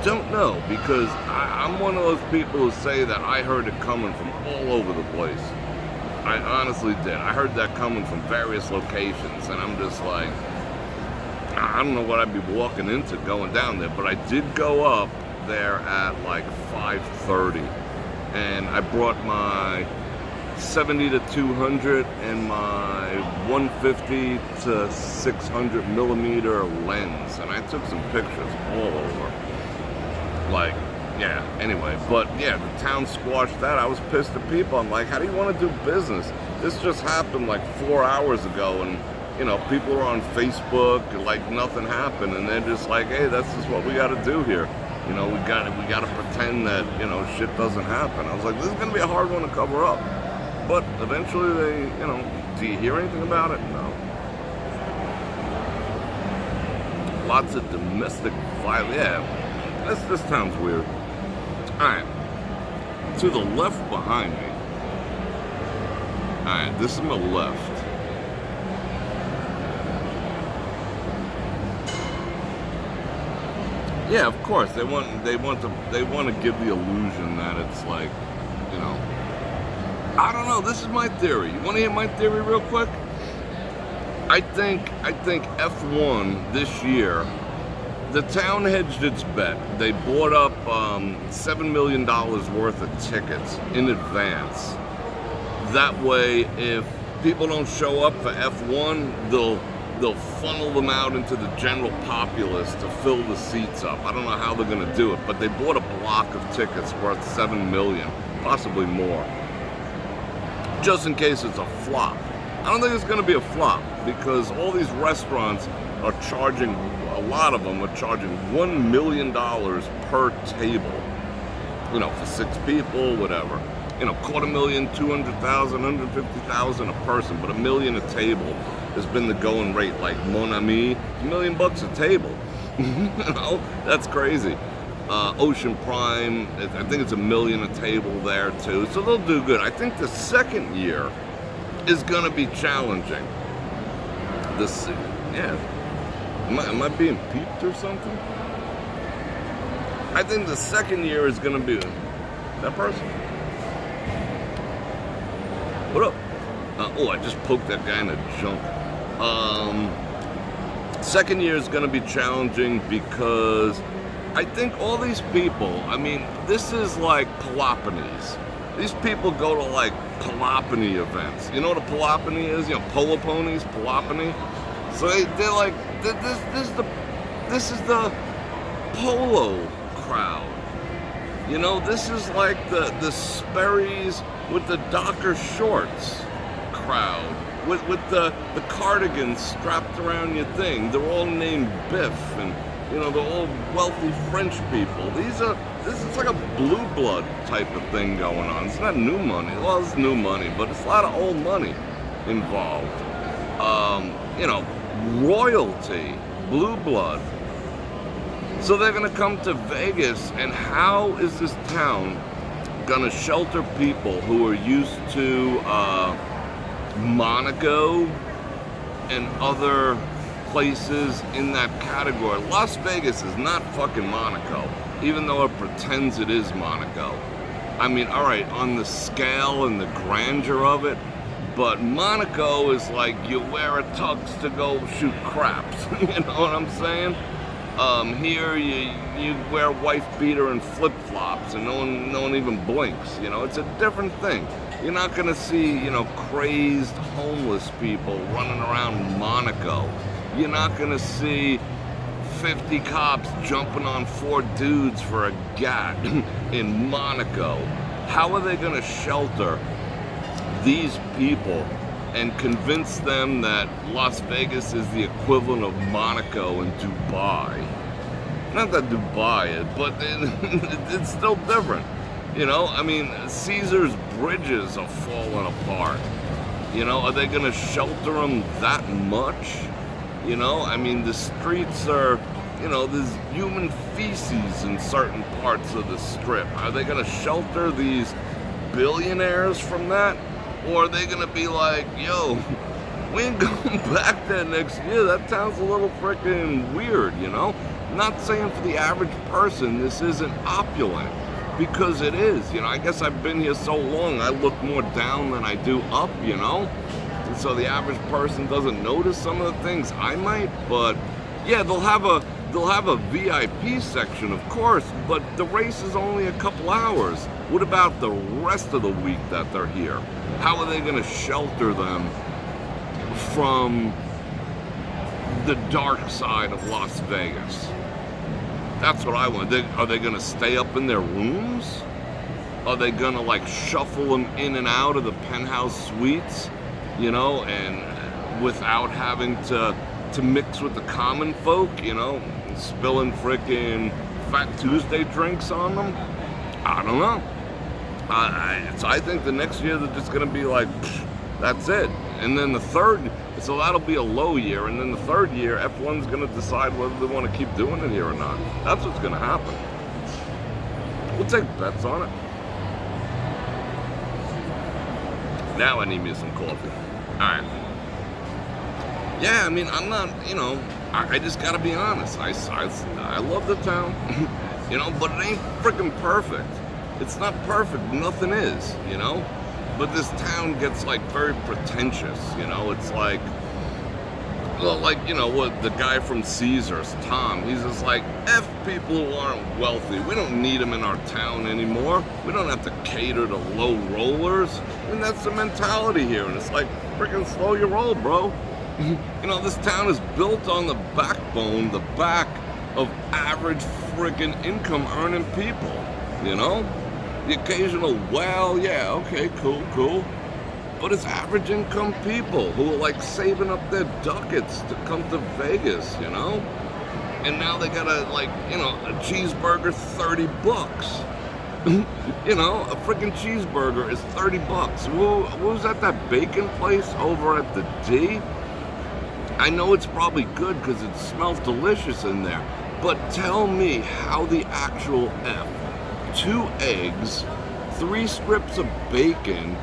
Speaker 1: don't know, because I'm one of those people who say that I heard it coming from all over the place. I honestly did. I heard that coming from various locations, and I'm just like, I don't know what I'd be walking into going down there, but I did go up there at like 5:30, and I brought my 70 to 200 and my 150 to 600 millimeter lens, and I took some pictures all over. Like, yeah, anyway, but yeah, the town squashed that. I was pissed at people. I'm like, how do you want to do business? This just happened like 4 hours ago, and you know, people are on Facebook like nothing happened, and they're just like, hey, that's just what we got to do here. You know, we got to pretend that, you know, shit doesn't happen. I was like, this is gonna be a hard one to cover up. But eventually they, you know, do you hear anything about it? No. Lots of domestic violence. Yeah, this town's weird. Alright, to the left behind me. Alright, this is my left. Yeah, of course, they want to give the illusion that it's like, you know, I don't know, this is my theory. You want to hear my theory real quick? I think F1 this year, the town hedged its bet. They bought up $7 million worth of tickets in advance. That way, if people don't show up for F1, they'll funnel them out into the general populace to fill the seats up. I don't know how they're going to do it, but they bought a block of tickets worth $7 million, possibly more, just in case it's a flop. I don't think it's going to be a flop, because all these restaurants are charging, a lot of them are charging $1 million per table, you know, for 6 people, whatever. You know, $250,000, $150,000 a person, but $1 million a table has been the going rate. Like, mon ami, $1 million a table. You know, that's crazy. Ocean Prime, I think it's $1 million a table there too, so they'll do good. I think the second year is going to be challenging. Am I being peeped or something? I think the second year is going to be that person. What up? I just poked that guy in the junk. Second year is going to be challenging because I think all these people, I mean, this is like Peloponnese. These people go to like Peloponnese events. You know what a Peloponnese is? You know, polo ponies, Peloponnese. So they're like, this is the polo crowd. You know, this is like the Sperry's with the Docker shorts crowd. With the cardigans strapped around your thing. They're all named Biff, and you know, they're all wealthy French people. This is like a blue blood type of thing going on. It's not new money. Well, it's new money, but it's a lot of old money involved. You know, royalty, blue blood. So they're gonna come to Vegas, and how is this town gonna shelter people who are used to Monaco and other places in that category? Las Vegas is not fucking Monaco, even though it pretends it is Monaco. I mean, all right, on the scale and the grandeur of it, but Monaco is like you wear a tux to go shoot craps. You know what I'm saying? Here you wear a wife beater and flip flops, and no one even blinks. You know, it's a different thing. You're not gonna see, you know, crazed homeless people running around Monaco. You're not gonna see 50 cops jumping on 4 dudes for a gat in Monaco. How are they gonna shelter these people and convince them that Las Vegas is the equivalent of Monaco and Dubai? Not that Dubai is, but it's still different. You know, I mean, Caesar's bridges are falling apart. You know, are they going to shelter them that much? You know, I mean, the streets are, you know, there's human feces in certain parts of the strip. Are they going to shelter these billionaires from that? Or are they going to be like, yo, we ain't going back there next year? That sounds a little freaking weird, you know? I'm not saying for the average person this isn't opulent. Because it is, you know. I guess I've been here so long, I look more down than I do up, you know. And so the average person doesn't notice some of the things I might. But yeah, they'll have a VIP section, of course. But the race is only a couple hours. What about the rest of the week that they're here? How are they going to shelter them from the dark side of Las Vegas? That's what I want. Are they going to stay up in their rooms? Are they going to like shuffle them in and out of the penthouse suites, you know, and without having to mix with the common folk, you know, spilling frickin' Fat Tuesday drinks on them? I don't know. So I think the next year they're just going to be like, that's it. And then the third, so that'll be a low year. And then the third year, F1's going to decide whether they want to keep doing it here or not. That's what's going to happen. We'll take bets on it. Now I need me some coffee. All right. Yeah, I mean, I'm not, you know, I just got to be honest. I love the town, you know, but it ain't freaking perfect. It's not perfect. Nothing is, you know. But this town gets like very pretentious, you know. It's like, well, like, you know, what the guy from Caesars, Tom, he's just like, F people who aren't wealthy. We don't need them in our town anymore. We don't have to cater to low rollers. And that's the mentality here. And it's like, freaking slow your roll, bro. You know, this town is built on the backbone, the back of average freaking income earning people, you know? The occasional, well, yeah, okay, cool. But it's average income people who are like saving up their ducats to come to Vegas, you know? And now they gotta, like, you know, a cheeseburger, $30. You know, a freaking cheeseburger is $30. What was that bacon place over at the D? I know it's probably good because it smells delicious in there. But tell me how the actual F 2 eggs, 3 strips of bacon,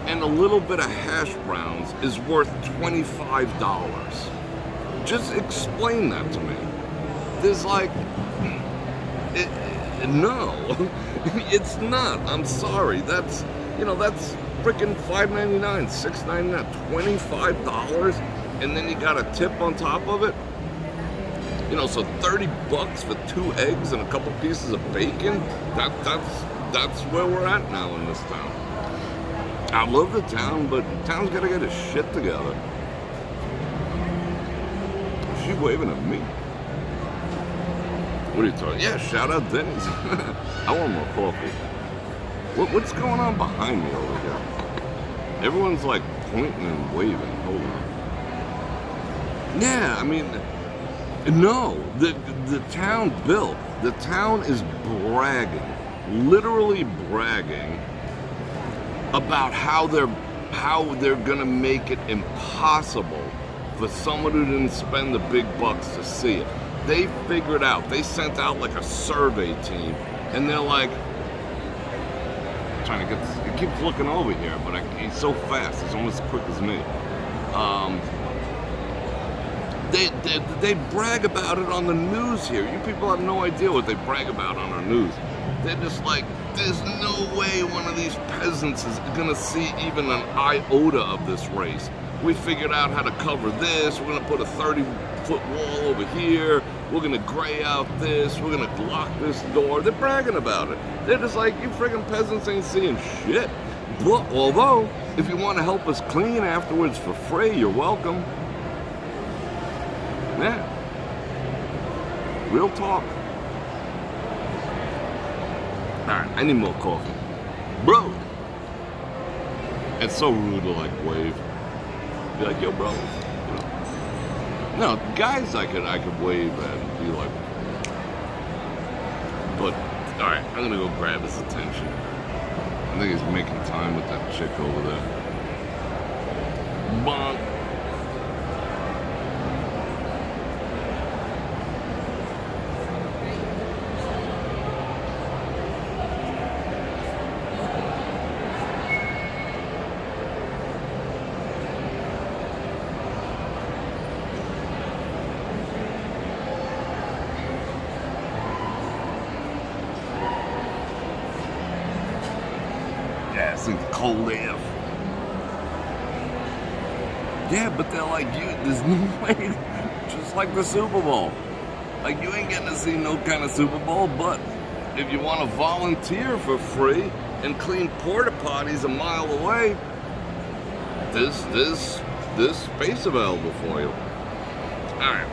Speaker 1: and a little bit of hash browns is worth $25. Just explain that to me. There's like, no, it's not. I'm sorry. That's freaking $5.99, $6.99, $25, and then you got a tip on top of it. So $30 for 2 eggs and a couple pieces of bacon. That's where we're at now in this town. I love the town, but the town's got to get its shit together. Is she waving at me? What are you talking? Yeah, shout out Denny's. I want more coffee. What's going on behind me over here? Everyone's like pointing and waving. Hold on. Yeah, I mean, no, the town built. The town is bragging, literally bragging about how they're gonna make it impossible for someone who didn't spend the big bucks to see it. They figured out. They sent out like a survey team, and they're like trying to get. It keeps looking over here, but he's so fast. He's almost as quick as me. They brag about it on the news here. You people have no idea what they brag about on our news. They're just like, there's no way one of these peasants is gonna see even an iota of this race. We figured out how to cover this. We're gonna put a 30-foot wall over here. We're gonna gray out this. We're gonna lock this door. They're bragging about it. They're just like, you friggin' peasants ain't seeing shit. But although, if you want to help us clean afterwards for free, you're welcome. Yeah. Real talk. Alright, I need more coffee. Bro! It's so rude to like wave. Be like, yo bro. No, guys I could wave at and be like, but alright, I'm gonna go grab his attention. I think he's making time with that chick over there. Bonk. Yeah, it's like cold AF. Yeah, but they're like, there's no way, just like the Super Bowl. Like, you ain't getting to see no kind of Super Bowl, but if you want to volunteer for free and clean porta potties a mile away, there's space available for you. Alright.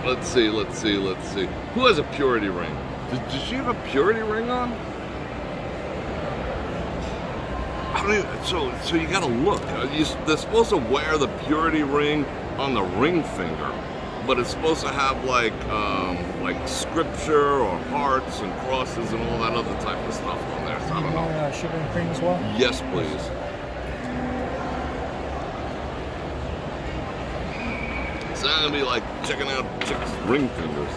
Speaker 1: Let's see. Who has a purity ring? Does she have a purity ring on? So you gotta look. They're supposed to wear the purity ring on the ring finger, but it's supposed to have like scripture or hearts and crosses and all that other type of stuff on there. So I don't know.
Speaker 2: Sugar and cream as well?
Speaker 1: Yes, please. So I'm gonna be like checking out chicks' ring fingers.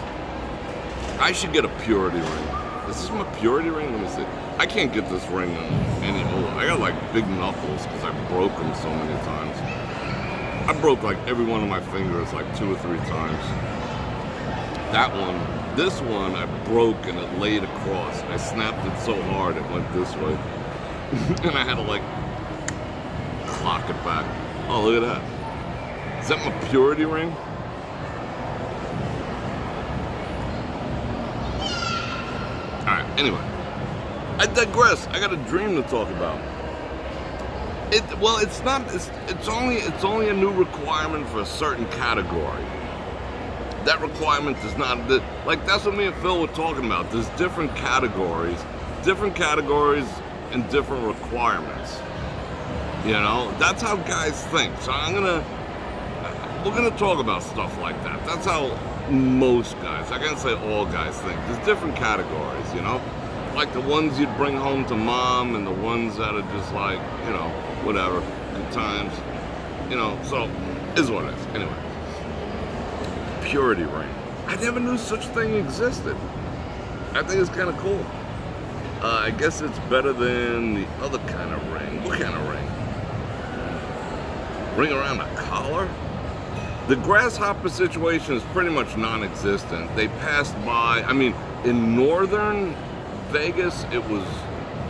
Speaker 1: I should get a purity ring. Is this my purity ring? Let me see. I can't get this ring any older. I got like big knuckles because I broke them so many times. I broke like every one of my fingers like 2 or 3 times. This one I broke and it laid across. I snapped it so hard it went this way. And I had to like clock it back. Oh, look at that. Is that my purity ring? Alright, anyway. I digress. I got a dream to talk about. It's only a new requirement for a certain category. That requirement does not, like that's what me and Phil were talking about. There's different categories and different requirements. You know, that's how guys think. So we're gonna talk about stuff like that. That's how most guys, I can't say all guys think. There's different categories, you know? Like the ones you'd bring home to mom and the ones that are just like, you know, whatever, good times. You know, so, is what it is. Anyway. Purity ring. I never knew such thing existed. I think it's kind of cool. I guess it's better than the other kind of ring. What kind of ring? Ring around a collar? The grasshopper situation is pretty much non-existent. They passed by, I mean, in northern Vegas, it was,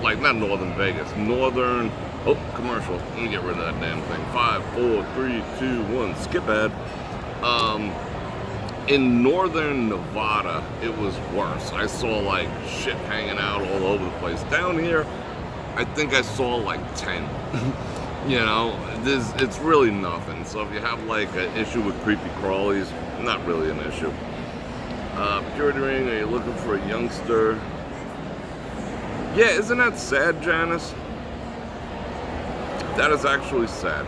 Speaker 1: like, not northern Vegas, northern, oh, commercial. Let me get rid of that damn thing. 5, 4, 3, 2, 1, skip ad. In northern Nevada, it was worse. I saw, like, shit hanging out all over the place. Down here, I think I saw, like, 10. You know, it's really nothing. So if you have, like, an issue with creepy crawlies, not really an issue. Purity ring, are you looking for a youngster? Yeah, isn't that sad, Janice? That is actually sad.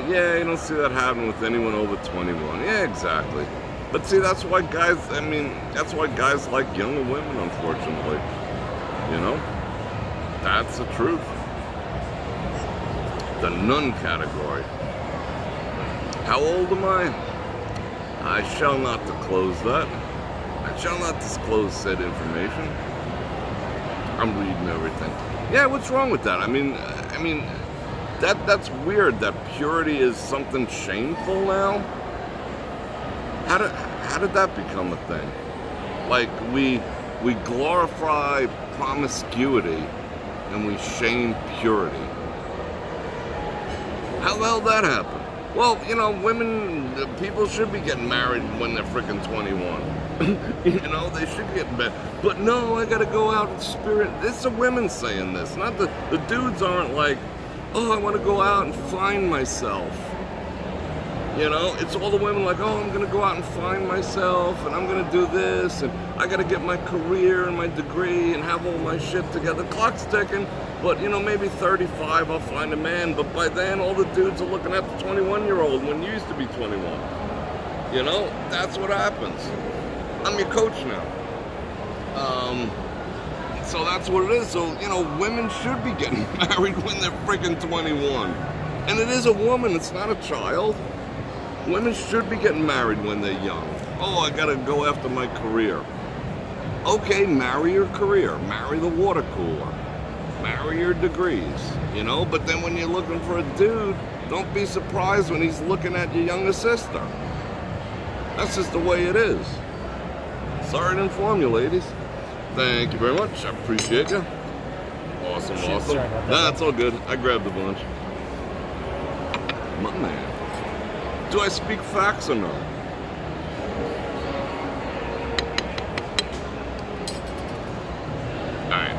Speaker 1: Yeah, you don't see that happen with anyone over 21. Yeah, exactly. But see, that's why guys, I mean, that's why guys like younger women, unfortunately. You know? That's the truth. The nun category. How old am I? I shall not disclose that. I shall not disclose said information. I'm reading everything. Yeah, what's wrong with that? I mean, that's weird that purity is something shameful now. How did that become a thing? Like we glorify promiscuity and we shame purity. How the hell did that happen? Well, you know, people should be getting married when they're freaking 21. You know, they should get married. But no, I gotta go out in spirit. It's the women saying this, not the dudes aren't like, oh, I want to go out and find myself. You know, it's all the women like, oh, I'm going to go out and find myself, and I'm going to do this, and I got to get my career and my degree and have all my shit together. Clock's ticking, but, you know, maybe 35 I'll find a man, but by then all the dudes are looking at the 21-year-old when you used to be 21. You know, that's what happens. I'm your coach now. So that's what it is. So, you know, women should be getting married when they're freaking 21. And it is a woman, it's not a child. Women should be getting married when they're young. Oh, I gotta go after my career. Okay, marry your career. Marry the water cooler. Marry your degrees, you know? But then when you're looking for a dude, don't be surprised when he's looking at your younger sister. That's just the way it is. Sorry to inform you, ladies. Thank you very much. I appreciate you. Awesome, awesome. Nah, it's all good. I grabbed a bunch. My man. Do I speak facts or no? Alright.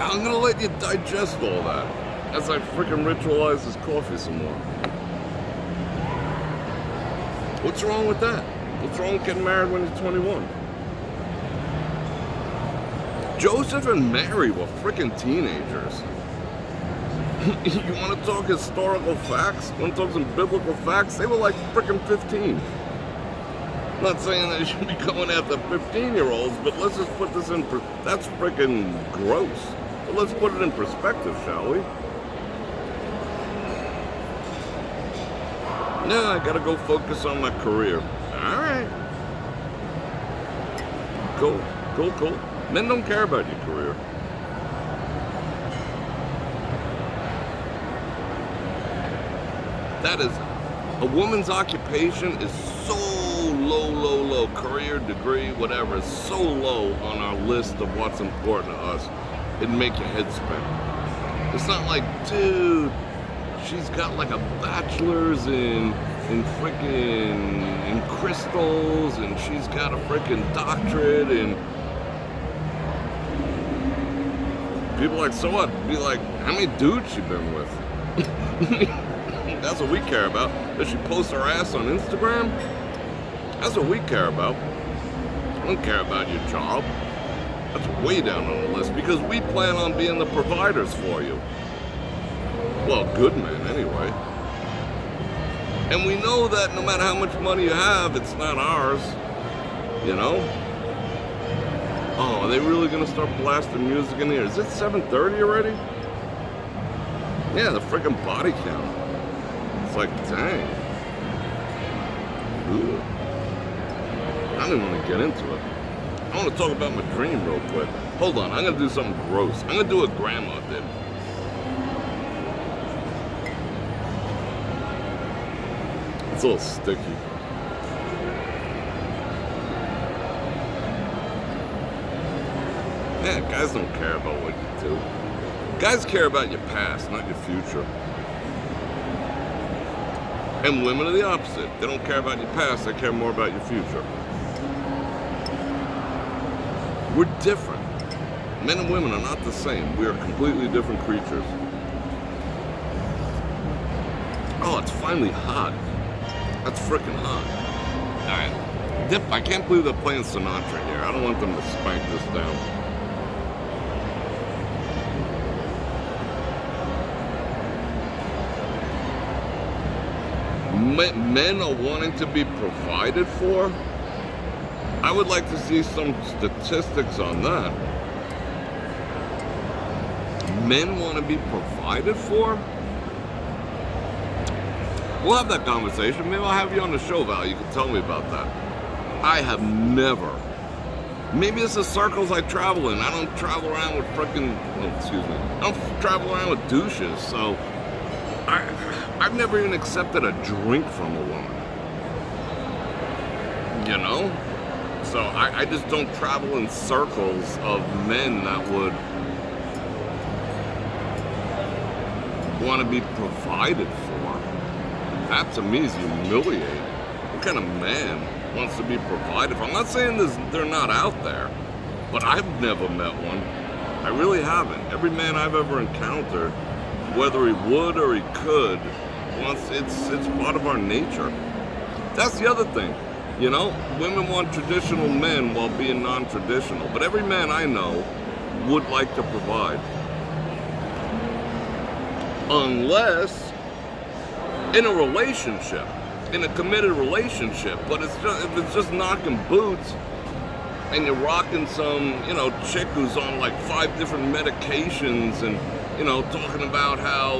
Speaker 1: I'm gonna let you digest all that as I freaking ritualize this coffee some more. What's wrong with that? What's wrong with getting married when you're 21? Joseph and Mary were freaking teenagers. You want to talk historical facts? You want to talk some biblical facts? They were like freaking 15. I'm not saying that you should be going after 15-year-olds, but let's just put this in, that's freaking gross. But let's put it in perspective, shall we? No, I gotta go focus on my career. Alright. Cool, cool, cool. Men don't care about your career. That is, a woman's occupation is so low. Career, degree, whatever, is so low on our list of what's important to us. It'd make your head spin. It's not like, dude, she's got like a bachelor's in crystals, and she's got a freaking doctorate, and people are like, so what? Be like, how many dudes she been with? That's what we care about. Does she post her ass on Instagram? That's what we care about. We don't care about your job. That's way down on the list, because we plan on being the providers for you. Well, good men, anyway. And we know that no matter how much money you have, it's not ours, you know? Oh, are they really gonna start blasting music in here? Is it 7:30 already? Yeah, the freaking body count. It's like, dang. Ooh. I don't even want to get into it. I want to talk about my dream real quick. Hold on, I'm gonna do something gross. I'm gonna do what Grandma did. It's a little sticky. Yeah, guys don't care about what you do. Guys care about your past, not your future. And women are the opposite. They don't care about your past, they care more about your future. We're different. Men and women are not the same. We are completely different creatures. Oh, it's finally hot. That's freaking hot. Alright. I can't believe they're playing Sinatra here. I don't want them to spank this down. Men are wanting to be provided for? I would like to see some statistics on that. Men want to be provided for? We'll have that conversation. Maybe I'll have you on the show, Val. You can tell me about that. I have never. Maybe it's the circles I travel in. I don't travel around with freaking, I don't travel around with douches, so I've never even accepted a drink from a woman. You know? So I just don't travel in circles of men that would want to be provided for. That to me is humiliating. What kind of man wants to be provided for? I'm not saying they're not out there, but I've never met one. I really haven't. Every man I've ever encountered, whether he would or he could, it's part of our nature. That's the other thing. You know, women want traditional men while being non-traditional, but every man I know would like to provide. Unless in a relationship, in a committed relationship, but if it's just knocking boots and you're rocking some, chick who's on like 5 different medications and, talking about how,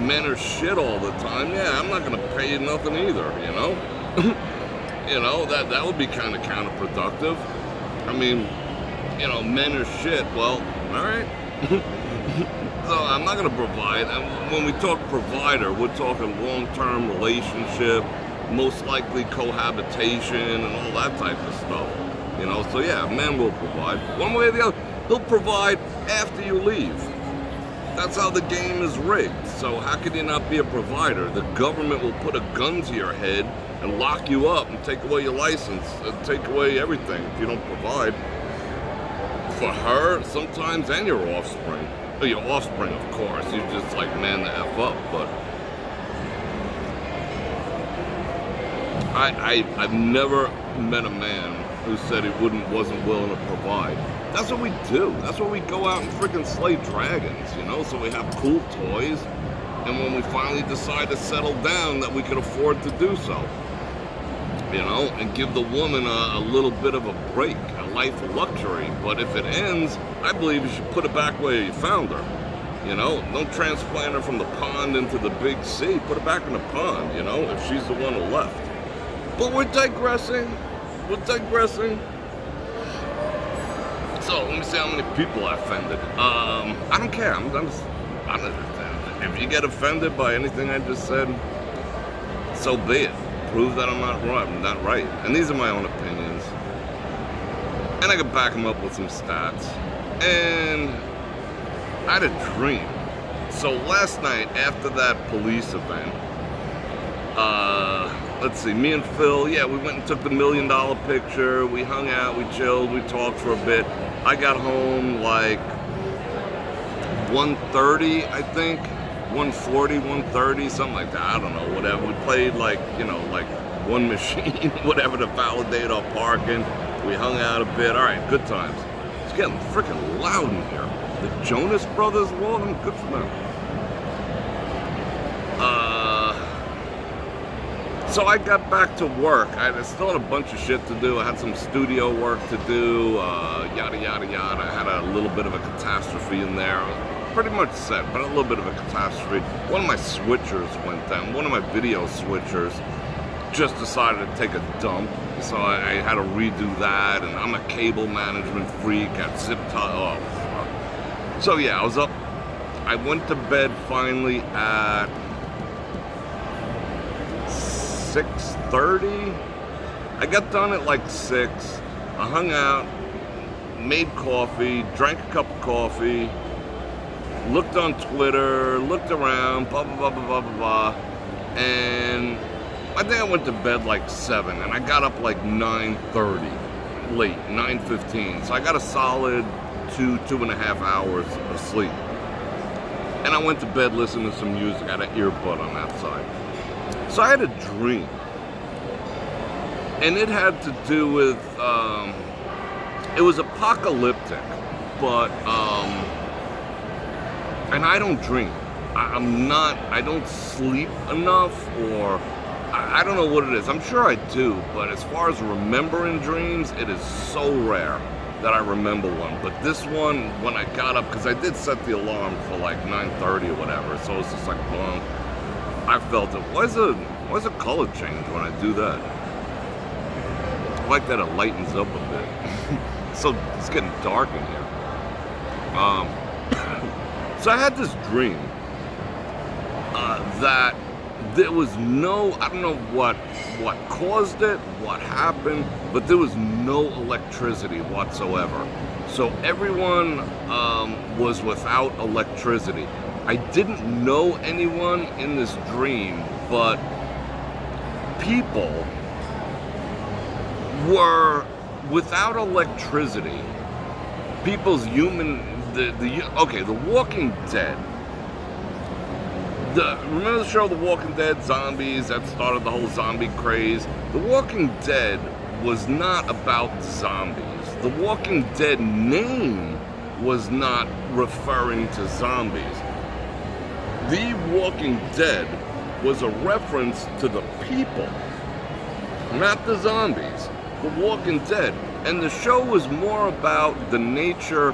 Speaker 1: men are shit all the time, yeah, I'm not gonna pay you nothing either, that would be kind of counterproductive. I mean, men are shit, well, alright. So I'm not going to provide. And when we talk provider, we're talking long-term relationship, most likely cohabitation and all that type of stuff. So yeah, men will provide. One way or the other, he'll provide after you leave. That's how the game is rigged. So how could you not be a provider? The government will put a gun to your head and lock you up and take away your license and take away everything if you don't provide. For her, sometimes, and your offspring. Your offspring, of course. You just like man the F up, but I've never met a man who said he wasn't willing to provide. That's what we do. That's what we go out and freaking slay dragons, so we have cool toys, and when we finally decide to settle down, that we could afford to do so. And give the woman a little bit of a break, a life of luxury. But if it ends, I believe you should put it back where you found her. Don't transplant her from the pond into the big sea. Put her back in the pond, if she's the one who left. But we're digressing. So, let me see how many people I offended. I don't care. If you get offended by anything I just said, so be it. Prove that I'm not right. And these are my own opinions. And I can back them up with some stats. And I had a dream. So last night, after that police event, let's see, me and Phil, we went and took the $1 million picture. We hung out, we chilled, we talked for a bit. I got home like 1:30, I think. 1:40, 1:30, something like that. I don't know, whatever. We played like one machine, whatever, to validate our parking. We hung out a bit. All right, good times. It's getting freaking loud in here. The Jonas Brothers, well, I'm good for them. So I got back to work. I still had a bunch of shit to do. I had some studio work to do, yada, yada, yada. I had a little bit of a catastrophe in there. Pretty much set, but a little bit of a catastrophe. One of my switchers went down. One of my video switchers just decided to take a dump. So I had to redo that, and I'm a cable management freak at zip tie. Oh, fuck. So yeah, I was up. I went to bed finally at 6:30. I got done at like 6. I hung out, made coffee, drank a cup of coffee, looked on Twitter, looked around, blah, blah, blah, blah, blah, blah, blah. And I think I went to bed like 7, and I got up like 9:30, late, 9:15. So I got a solid 2.5 hours of sleep. And I went to bed listening to some music. I had an earbud on that side. So I had a dream, and it had to do with, it was apocalyptic, but, and I don't dream. I don't sleep enough, or, I don't know what it is. I'm sure I do, but as far as remembering dreams, it is so rare that I remember one. But this one, when I got up, because I did set the alarm for like 9:30 or whatever, so it's just like, boom. I felt it. Why's the color change when I do that? I like that it lightens up a bit. So it's getting dark in here. So I had this dream that there was no, I don't know what caused it, what happened, but there was no electricity whatsoever. So everyone was without electricity. I didn't know anyone in this dream, but people were without electricity. People's The Walking Dead. Remember the show The Walking Dead, zombies, that started the whole zombie craze? The Walking Dead was not about zombies. The Walking Dead name was not referring to zombies. The Walking Dead was a reference to the people, not the zombies. The Walking Dead. And the show was more about the nature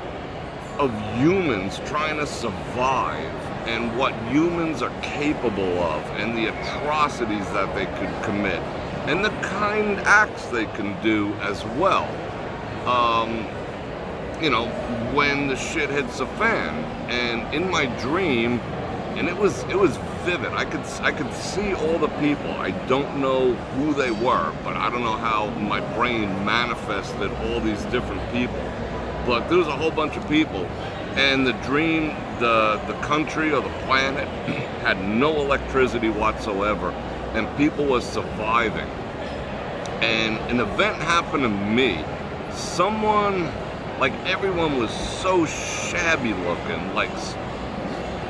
Speaker 1: of humans trying to survive and what humans are capable of and the atrocities that they could commit and the kind acts they can do as well. When the shit hits the fan. And in my dream, and it was vivid. I could see all the people. I don't know who they were, but I don't know how my brain manifested all these different people. But there was a whole bunch of people, and the dream, the country or the planet had no electricity whatsoever, and people were surviving. And an event happened to me. Someone, like everyone was so shabby looking, like,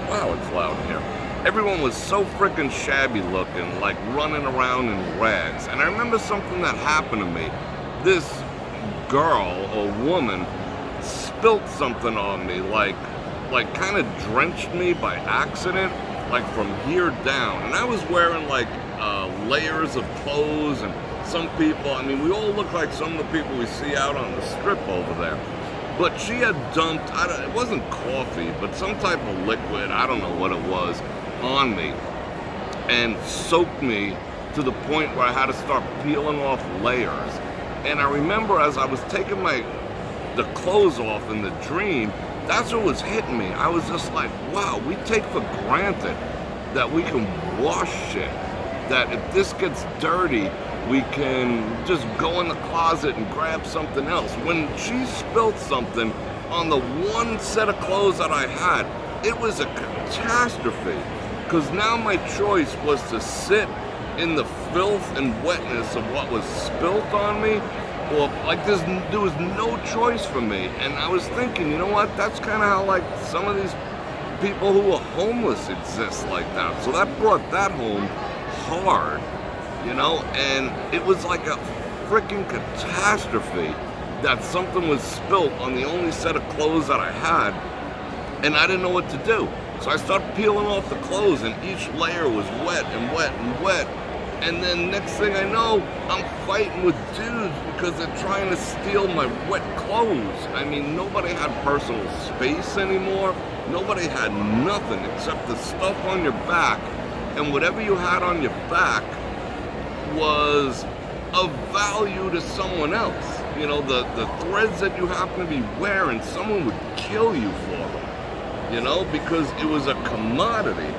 Speaker 1: wow, it's loud in here. Everyone was so freaking shabby looking, like running around in rags. And I remember something that happened to me. This girl or woman spilt something on me, like kind of drenched me by accident, like from here down. And I was wearing like layers of clothes, and some people, I mean, we all look like some of the people we see out on the strip over there. But she had dumped, it wasn't coffee, but some type of liquid, I don't know what it was, on me, and soaked me to the point where I had to start peeling off layers. And I remember as I was taking the clothes off in the dream, that's what was hitting me. I was just like, wow, we take for granted that we can wash shit, that if this gets dirty, we can just go in the closet and grab something else. When she spilled something on the one set of clothes that I had, it was a catastrophe. Because now my choice was to sit in the filth and wetness of what was spilt on me, or like there was no choice for me. And I was thinking, you know what, that's kind of how like some of these people who are homeless exist like that. So that brought that home hard, and it was like a freaking catastrophe that something was spilt on the only set of clothes that I had, and I didn't know what to do. So I started peeling off the clothes, and each layer was wet and wet and wet, And then next thing I know, I'm fighting with dudes because they're trying to steal my wet clothes. I mean, nobody had personal space anymore. Nobody had nothing except the stuff on your back. And whatever you had on your back was of value to someone else. You know, the threads that you happen to be wearing, someone would kill you for them. You know, because it was a commodity.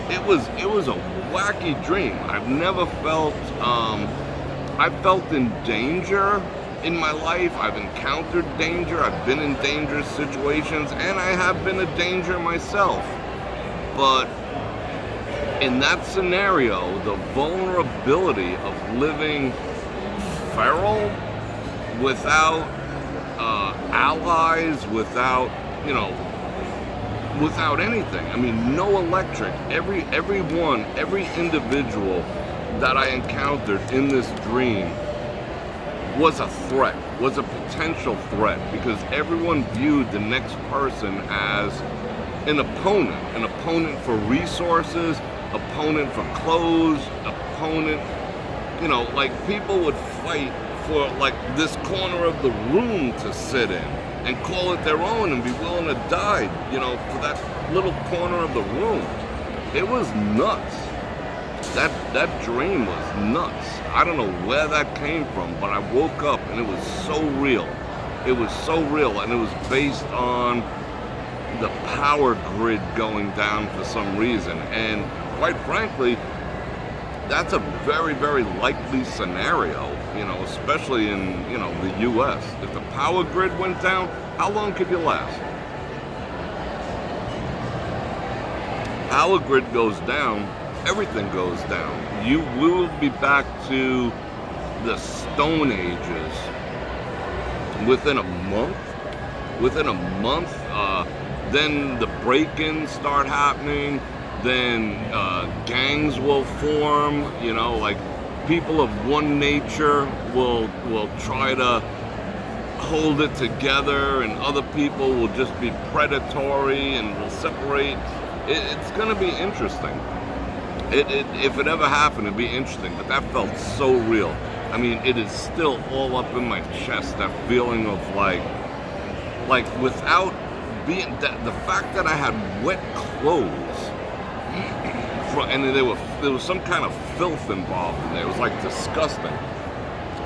Speaker 1: It was a wacky dream. I've never felt, I felt in danger in my life. I've encountered danger. I've been in dangerous situations, and I have been a danger myself. But in that scenario, the vulnerability of living feral, without allies, without, you know, without anything. I mean, no electric. Every individual that I encountered in this dream was a threat, was a potential threat, because everyone viewed the next person as an opponent for resources, opponent for clothes, opponent, you know, like people would fight for like this corner of the room to sit in and call it their own and be willing to die, you know, for that little corner of the room. It was nuts. That dream was nuts. I don't know where that came from, but I woke up and it was so real. It was so real, and it was based on the power grid going down for some reason. And quite frankly, that's a very, very likely scenario, you know, especially in, you know, the U.S. If the power grid went down, how long could you last? Power grid goes down, everything goes down. We will be back to the Stone Ages within a month. Then the break-ins start happening. Then gangs will form, you know, like people of one nature will try to hold it together, and other people will just be predatory and will separate. It's going to be interesting. If it ever happened, it'd be interesting, but that felt so real. I mean, it is still all up in my chest, that feeling of like without being, the fact that I had wet clothes, and there was some kind of filth involved in there. It was like disgusting.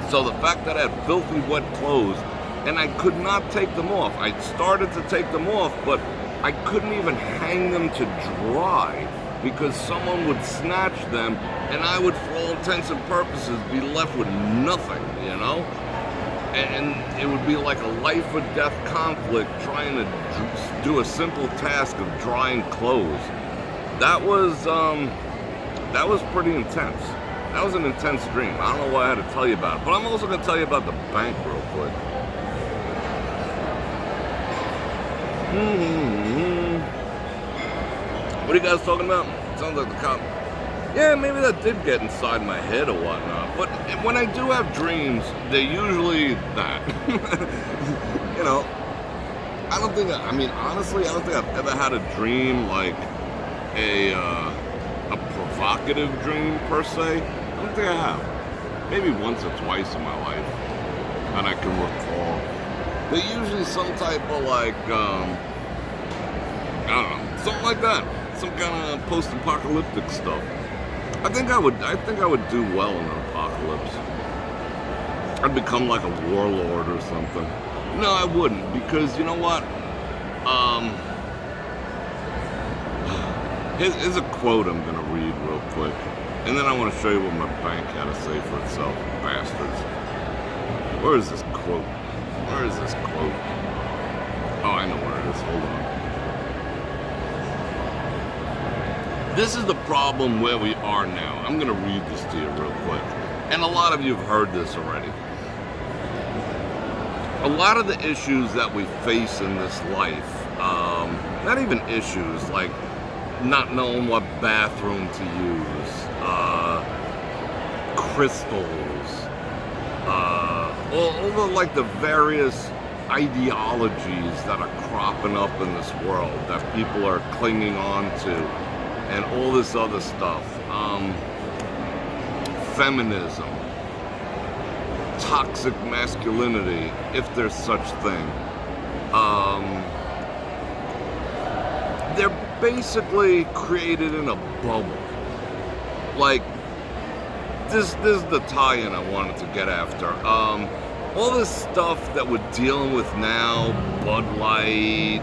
Speaker 1: So the fact that I had filthy wet clothes and I could not take them off. I started to take them off, but I couldn't even hang them to dry because someone would snatch them and I would, for all intents and purposes, be left with nothing, you know? And it would be like a life or death conflict trying to do a simple task of drying clothes. That was pretty intense. That was an intense dream. I don't know why I had to tell you about it, but I'm also going to tell you about the bank real quick. What are you guys talking about? Sounds like the cop. Yeah, maybe that did get inside my head or whatnot. But when I do have dreams, they're usually that. You know, honestly, I don't think I've ever had a dream like a provocative dream per se. I don't think I have. Maybe once or twice in my life that I can recall. They're usually some type of like, I don't know, something like that. Some kind of post-apocalyptic stuff. I think I would do well in an apocalypse. I'd become like a warlord or something. No, I wouldn't, because you know what? Here's a quote I'm gonna read real quick, and then I want to show you what my bank had to say for itself, bastards. Where is this quote? Where is this quote? Oh, I know where it is. Hold on. This is the problem where we are now. I'm going to read this to you real quick. And a lot of you have heard this already. A lot of the issues that we face in this life, not even issues, like not knowing what bathroom to use, crystals, all the like the various ideologies that are cropping up in this world that people are clinging on to, and all this other stuff. feminism, toxic masculinity, if there's such thing. They're basically created in a bubble. Like, this is the tie-in I wanted to get after. All this stuff that we're dealing with now, Bud Light,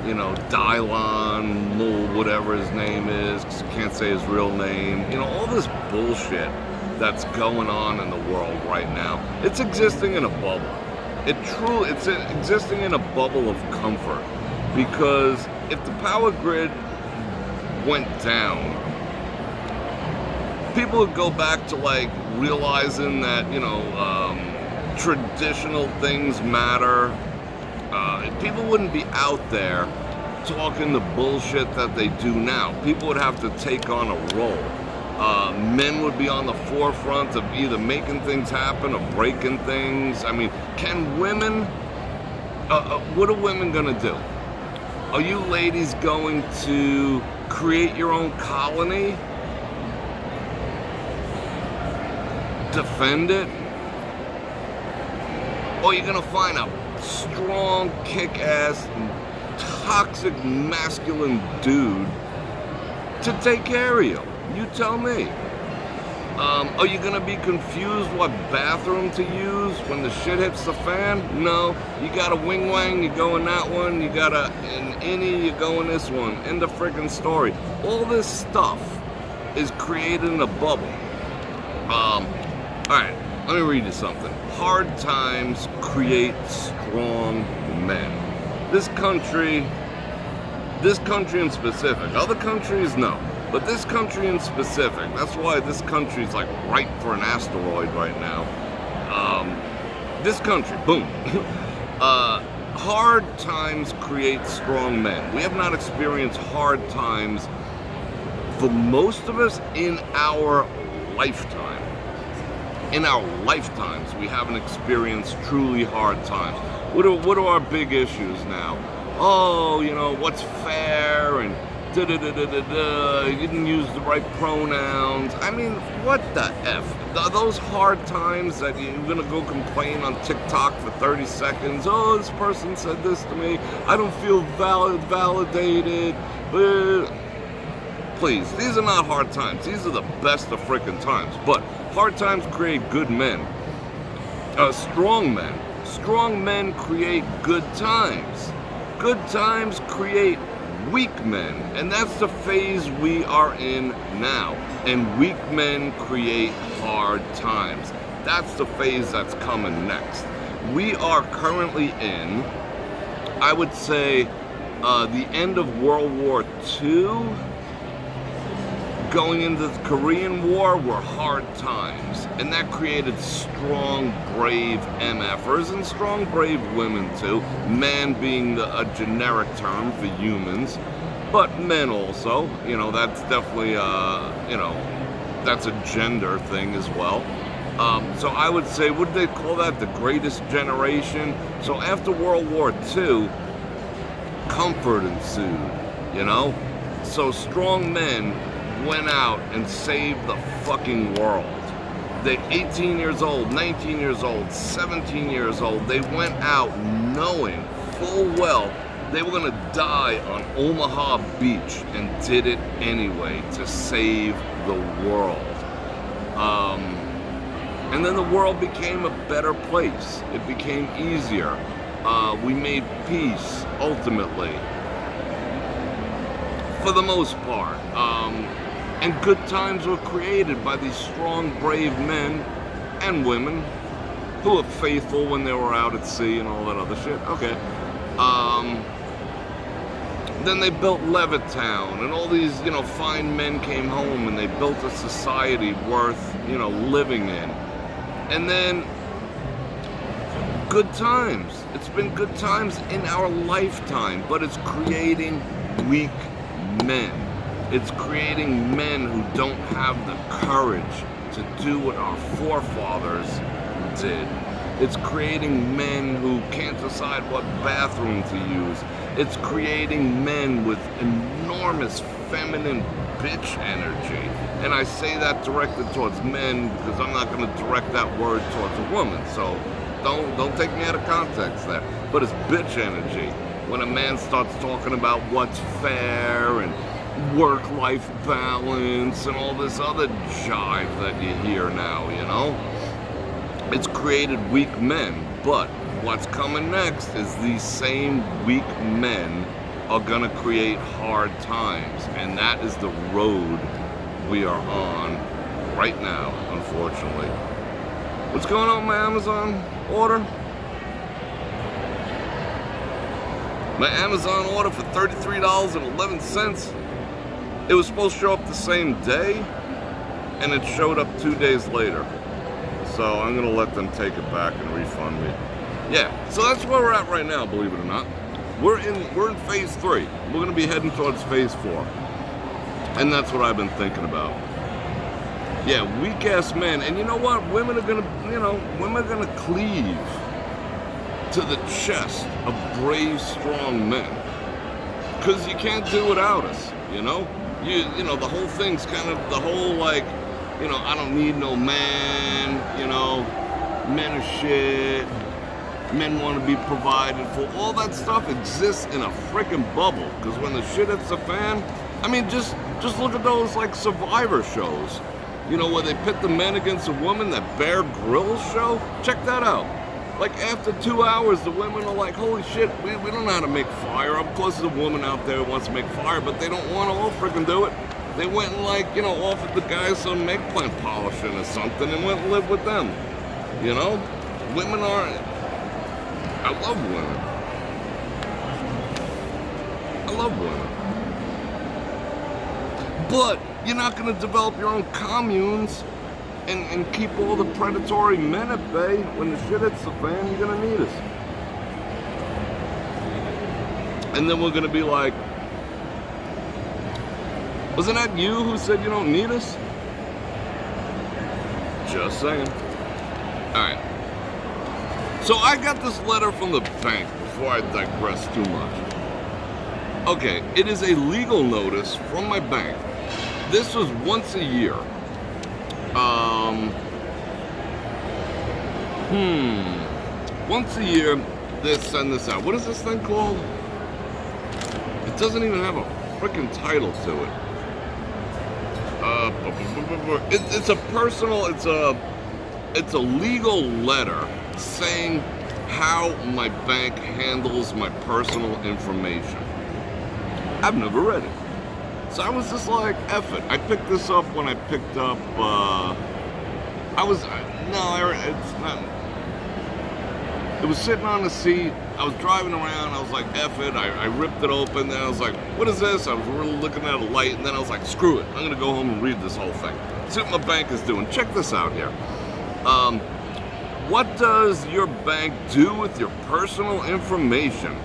Speaker 1: Dylon, Lil, whatever his name is, because I can't say his real name. All this bullshit that's going on in the world right now. It's existing in a bubble. It's existing in a bubble of comfort. Because if the power grid went down, people would go back to realizing that, traditional things matter. People wouldn't be out there talking the bullshit that they do now. People would have to take on a role. Men would be on the forefront of either making things happen or breaking things. I mean, can women, what are women gonna do? Are you ladies going to create your own colony? Defend it? Or are you gonna find a strong, kick-ass, toxic, masculine dude to take care of you? You tell me. Are you gonna be confused what bathroom to use when the shit hits the fan? No. You got a wing wang, you go in that one. You got an innie, you go in this one. End of freaking story. All this stuff is created in a bubble. Alright, let me read you something. Hard times create strong men. This country in specific, other countries, no. But this country in specific, that's why this country's ripe for an asteroid right now. This country, boom. Hard times create strong men. We have not experienced hard times, for most of us, in our lifetime. In our lifetimes, we haven't experienced truly hard times. What are our big issues now? Oh, what's fair, and you didn't use the right pronouns. I mean, what the F? Those hard times that you're gonna go complain on TikTok for 30 seconds. Oh, this person said this to me. I don't feel validated. Please, these are not hard times. These are the best of freaking times. But hard times create good men. Strong men. Strong men create good times. Good times create weak men, and that's the phase we are in now. And weak men create hard times. That's the phase that's coming next. We are currently in, I would say, the end of World War II, going into the Korean War were hard times, and that created strong, brave MFers and strong, brave women too. Man being a generic term for humans, but men also. That's definitely that's a gender thing as well. So I would say, would they call that the greatest generation? So after World War II, comfort ensued. So strong men went out and saved the fucking world. They're 18 years old, 19 years old, 17 years old. They went out knowing full well they were going to die on Omaha Beach, and did it anyway to save the world. And then the world became a better place. It became easier. We made peace, ultimately, for the most part. And good times were created by these strong, brave men and women who were faithful when they were out at sea and all that other shit. Okay. Then they built Levittown, and all these, fine men came home, and they built a society worth, living in. And then, good times. It's been good times in our lifetime, but it's creating weak men. It's creating men who don't have the courage to do what our forefathers did. It's creating men who can't decide what bathroom to use. It's creating men with enormous feminine bitch energy And I say that directed towards men because I'm not going to direct that word towards a woman. So don't take me out of context there. But it's bitch energy when a man starts talking about what's fair and work-life balance and all this other jive that you hear now, you know? It's created weak men, but what's coming next is these same weak men are gonna create hard times, and that is the road we are on right now, unfortunately. What's going on with my Amazon order? My Amazon order for $33.11. It was supposed to show up the same day, and it showed up 2 days later. So I'm gonna let them take it back and refund me. Yeah, so that's where we're at right now, believe it or not. We're in phase 3. We're gonna be heading towards phase 4. And that's what I've been thinking about. Yeah, weak ass men. And you know what? Women are gonna cleave to the chest of brave, strong men. Cause you can't do without us, you know? You know, the whole thing's kind of the whole like, you know, I don't need no man, you know, men are shit, men want to be provided for. All that stuff exists in a freaking bubble. Because when the shit hits the fan, I mean, just look at those like Survivor shows, you know, where they pit the men against the women. That Bear Grylls show, check that out. Like after 2 hours, the women are like, holy shit, we don't know how to make fire. Of course, there's a woman out there who wants to make fire, but they don't want to all freaking do it. They went and like, you know, offered the guys some eggplant polishing or something and went and lived with them. You know? Women are... I love women. I love women. But you're not going to develop your own communes and keep all the predatory men at bay. When the shit hits the fan, you're going to need us. And then we're going to be like, wasn't that you who said you don't need us? Just saying. Alright. So I got this letter from the bank before I digress too much. Okay, it is a legal notice from my bank. This was once a year. Once a year, they send this out. What is this thing called? It doesn't even have a freaking title to it. It's a personal, it's a legal letter saying how my bank handles my personal information. I've never read it. So I was just like, F it. I picked this up when I picked up, it's not. It was sitting on the seat. I was driving around. I was like, F it. I ripped it open. Then I was like, what is this? I was really looking at a light. And then I was like, screw it. I'm going to go home and read this whole thing. See what my bank is doing. Check this out here. What does your bank do with your personal information?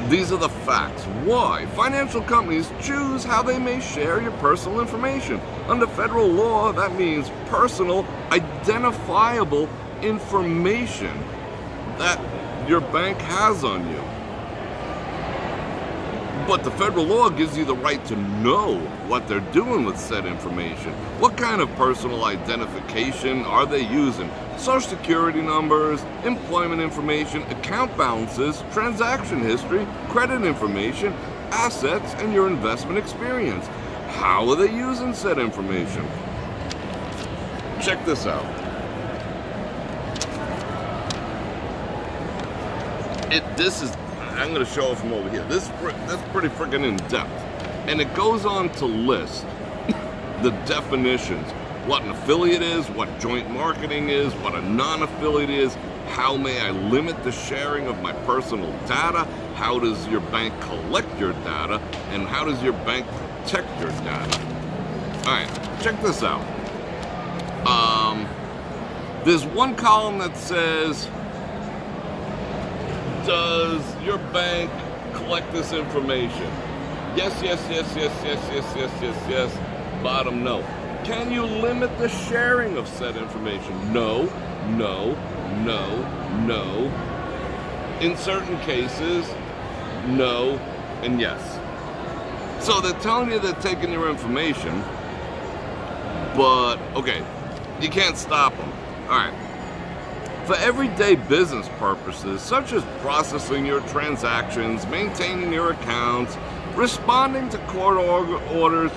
Speaker 1: These are the facts. Why? Financial companies choose how they may share your personal information. Under federal law, that means personal, identifiable information that your bank has on you. But the federal law gives you the right to know what they're doing with said information. What kind of personal identification are they using? Social security numbers, employment information, account balances, transaction history, credit information, assets, and your investment experience. How are they using said information? Check this out. I'm going to show it from over here. That's pretty freaking in depth. And it goes on to list the definitions. What an affiliate is, what joint marketing is, what a non-affiliate is, how may I limit the sharing of my personal data, how does your bank collect your data, and how does your bank protect your data. Alright, check this out. There's one column that says, does your bank collect this information? Yes, yes, yes, yes, yes, yes, yes, yes, yes. Bottom, no. Can you limit the sharing of said information? No, no, no, no. In certain cases, no, and yes. So they're telling you they're taking your information, but, okay, you can't stop them. All right. For everyday business purposes, such as processing your transactions, maintaining your accounts, responding to court orders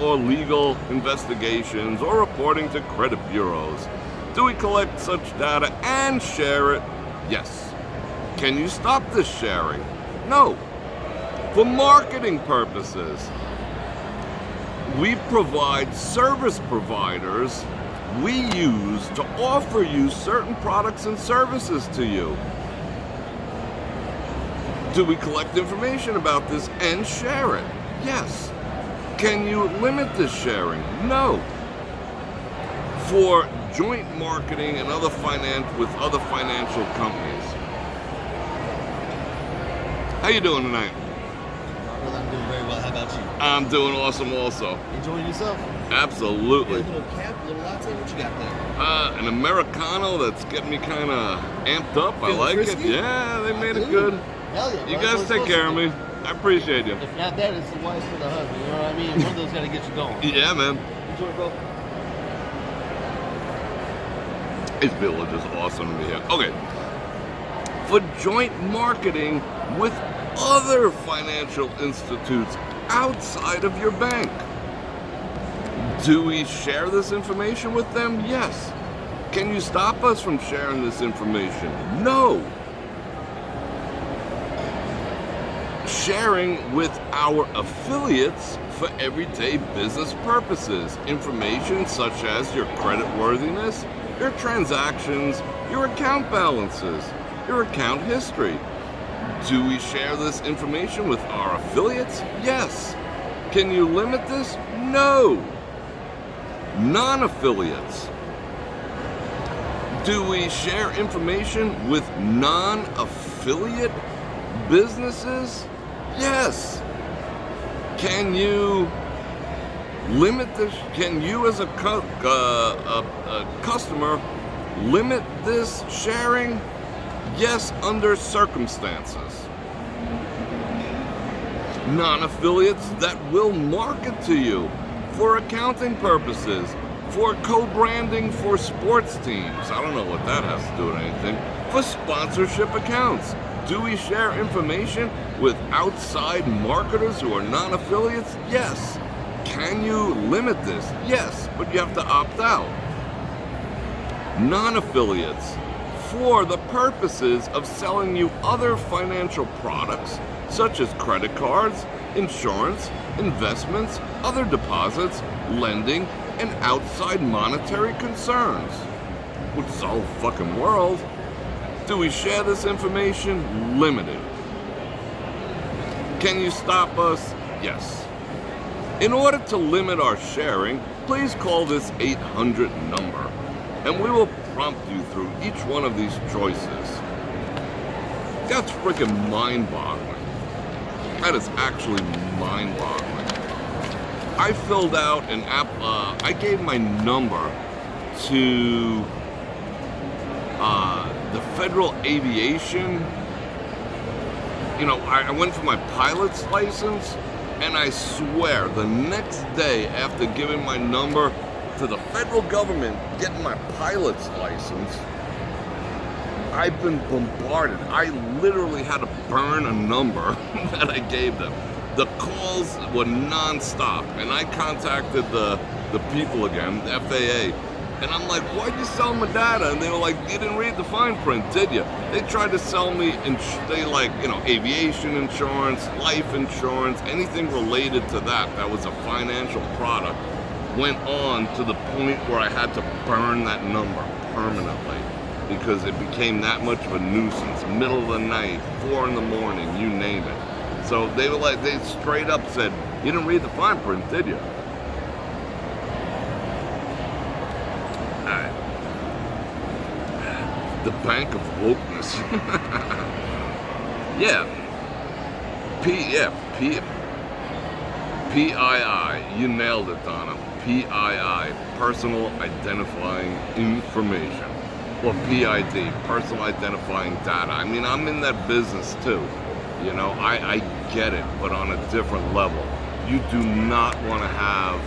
Speaker 1: or legal investigations, or reporting to credit bureaus, do we collect such data and share it? Yes. Can you stop this sharing? No. For marketing purposes, we provide service providers we use to offer you certain products and services to you. Do we collect information about this and share it? Yes. Can you limit this sharing? No. For joint marketing and with other financial companies. How you doing tonight?
Speaker 2: Well, I'm doing very well. How about you?
Speaker 1: I'm doing awesome also.
Speaker 2: Enjoying yourself?
Speaker 1: Absolutely.
Speaker 2: A little cap, a little latte, what you got there?
Speaker 1: An Americano that's getting me kind of amped up. I like
Speaker 2: frisky?
Speaker 1: it. Yeah, they made it good.
Speaker 2: Hell yeah.
Speaker 1: You guys take care of me. I appreciate you.
Speaker 2: If not that, it's the wife for the husband. You know what I mean? One of those got to get you going.
Speaker 1: Yeah, man.
Speaker 2: Enjoy, bro.
Speaker 1: It's Bill, just awesome to be here. Okay. For joint marketing with other financial institutes outside of your bank. Do we share this information with them? Yes. Can you stop us from sharing this information? No. Sharing with our affiliates for everyday business purposes. Information such as your credit worthiness, your transactions, your account balances, your account history. Do we share this information with our affiliates? Yes. Can you limit this? No. Non-affiliates. Do we share information with non-affiliate businesses? Yes. Can you limit this? Can you as a customer limit this sharing? Yes, under circumstances. Non-affiliates that will market to you for accounting purposes, for co-branding for sports teams. I don't know what that has to do with anything. For sponsorship accounts. Do we share information with outside marketers who are non-affiliates? Yes. Can you limit this? Yes, but you have to opt out. Non-affiliates. For the purposes of selling you other financial products, such as credit cards, insurance, investments, other deposits, lending, and outside monetary concerns. Which is the whole fucking world. Do we share this information? Limited. Can you stop us? Yes. In order to limit our sharing, please call this 800 number, and we will prompt you through each one of these choices. That's freaking mind-boggling. That is actually mind-boggling. I filled out an app, I gave my number to the Federal Aviation. You know, I went for my pilot's license, and I swear the next day after giving my number to the federal government, getting my pilot's license, I've been bombarded. I literally had to burn a number that I gave them. The calls were non-stop, and I contacted the people again, the FAA, and I'm like, why'd you sell my data? And they were like, you didn't read the fine print, did you? They tried to sell me, aviation insurance, life insurance, anything related to that was a financial product, went on to the point where I had to burn that number permanently because it became that much of a nuisance. Middle of the night, 4 in the morning, you name it. So they were like, they straight up said, you didn't read the fine print, did you? Alright. The bank of wokeness. PII. You nailed it, Donna. PII, personal identifying information. Or PID, personal identifying data. I mean, I'm in that business too. You know, I get it, but on a different level. You do not want to have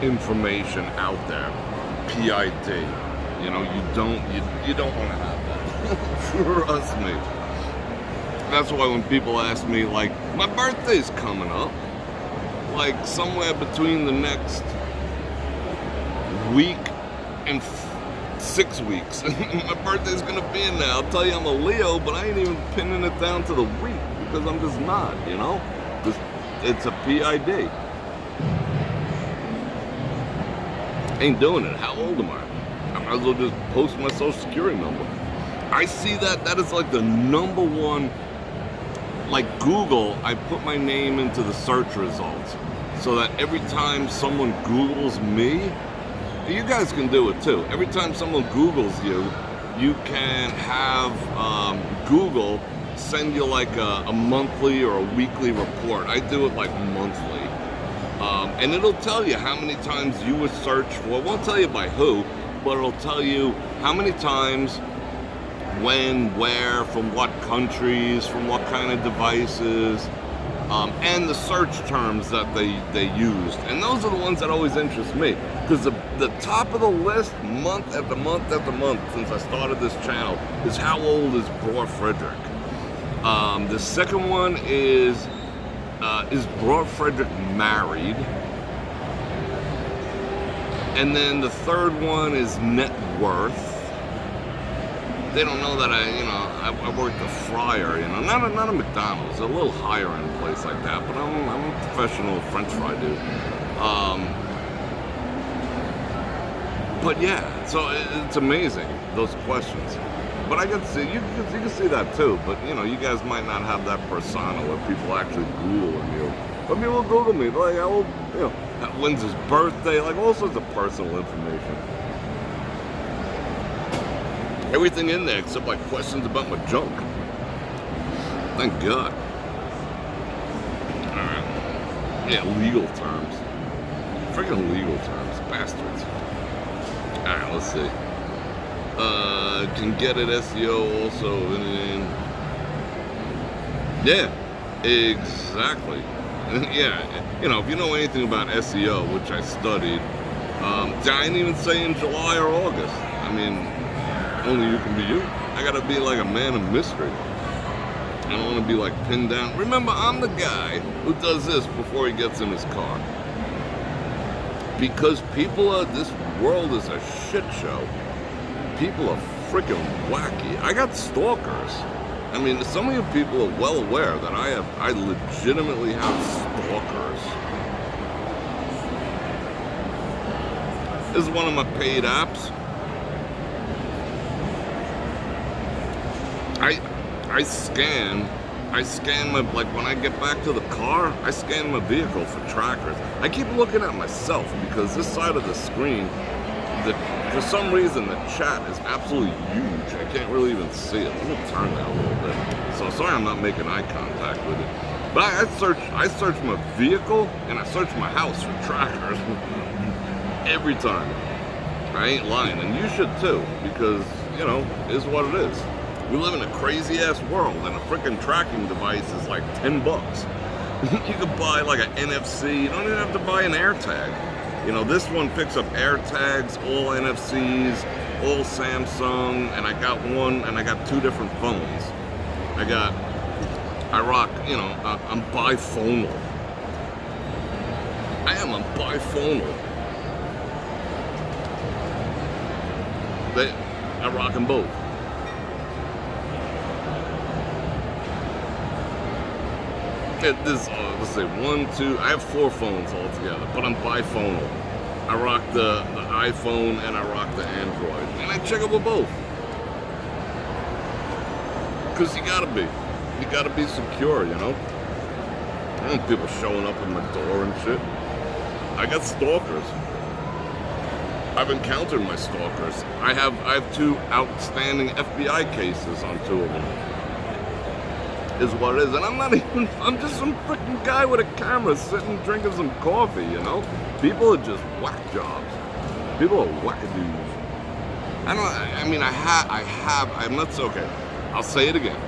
Speaker 1: information out there. PID. You know, you don't want to have that. Trust me. That's why when people ask me, like, my birthday's coming up, like somewhere between the next week and 6 weeks. My birthday's gonna be in there. I'll tell you I'm a Leo, but I ain't even pinning it down to the week because I'm just not, you know? It's a PID. Ain't doing it. How old am I? I might as well just post my social security number. I see that is like the number one, like Google, I put my name into the search results so that every time someone Googles me, you guys can do it too. Every time someone Googles you, you can have Google send you like a monthly or a weekly report. I do it like monthly. And it'll tell you how many times you were searched for. It won't tell you by who, but it'll tell you how many times, when, where, from what countries, from what kind of devices, and the search terms that they used. And those are the ones that always interest me. Because the top of the list, month after month after month, since I started this channel, is how old is Bror Fredrik? The second one is Bror Fredrik married? And then the third one is net worth. They don't know that I worked a fryer, you know, not a McDonald's, a little higher end place like that, but I'm a professional French fry dude. But yeah, so it's amazing, those questions. But I can see, you can see that too, but you know, you guys might not have that persona where people actually Googling you. But people Google me, like, how old, you know, when's his birthday, like all sorts of personal information. Everything in there except like questions about my junk. Thank God. Alright. Yeah, legal terms. Freaking legal terms. Bastards. Alright, let's see. Can get it SEO also. Yeah, exactly. Yeah, you know, if you know anything about SEO, which I studied, I didn't even say in July or August. I mean, only you can be you. I gotta be like a man of mystery. I don't want to be like pinned down. Remember, I'm the guy who does this before he gets in his car. Because this world is a shit show. People are freaking wacky. I got stalkers. I mean, some of you people are well aware that I legitimately have stalkers. This is one of my paid apps. I scan my, like when I get back to the car, I scan my vehicle for trackers. I keep looking at myself because this side of the screen, for some reason the chat is absolutely huge. I can't really even see it. Let me turn that a little bit. So sorry I'm not making eye contact with it. But I search my vehicle and I search my house for trackers every time. I ain't lying, and you should too, because, you know, it is what it is. We live in a crazy-ass world, and a freaking tracking device is like $10. You could buy like an NFC. You don't even have to buy an AirTag. You know, this one picks up AirTags, all NFCs, all Samsung, and I got one, and I got two different phones. I rock, you know, I'm biphonal. I am a biphonal. I rock them both. Let's say 1, 2, I have 4 phones altogether, but I'm biphonal. I rock the iPhone and I rock the Android. And I check it with both. Because you gotta be secure, you know? I don't want people showing up at my door and shit. I got stalkers. I've encountered my stalkers. I have 2 outstanding FBI cases on 2 of them. Is what it is, and I'm just some freaking guy with a camera sitting drinking some coffee, you know? People are just whack jobs. People are wackadoos. I'm not so, okay, I'll say it again.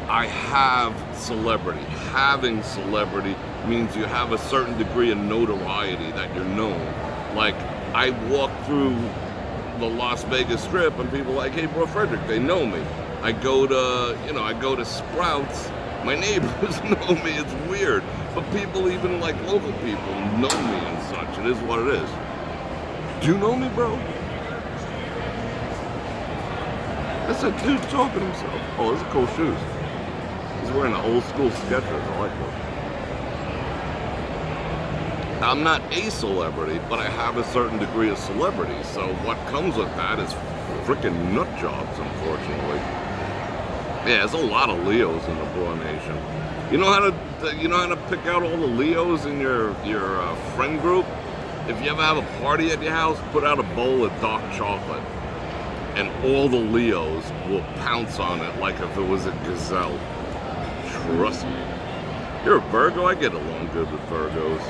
Speaker 1: I have celebrity. Having celebrity means you have a certain degree of notoriety that you're known. Like, I walk through the Las Vegas Strip and people are like, hey, Bror Fredrik, they know me. I go to Sprouts, my neighbors know me, it's weird. But people, even like local people, know me and such. It is what it is. Do you know me, bro? That's a dude talking to himself. Oh, those are cool shoes. He's wearing the old school Skechers. I like those. I'm not a celebrity, but I have a certain degree of celebrity. So what comes with that is freaking nut jobs, unfortunately. Yeah, there's a lot of Leos in the Bror Nation. You know how to pick out all the Leos in your friend group? If you ever have a party at your house, put out a bowl of dark chocolate, and all the Leos will pounce on it like if it was a gazelle. Trust me. You're a Virgo? I get along good with Virgos.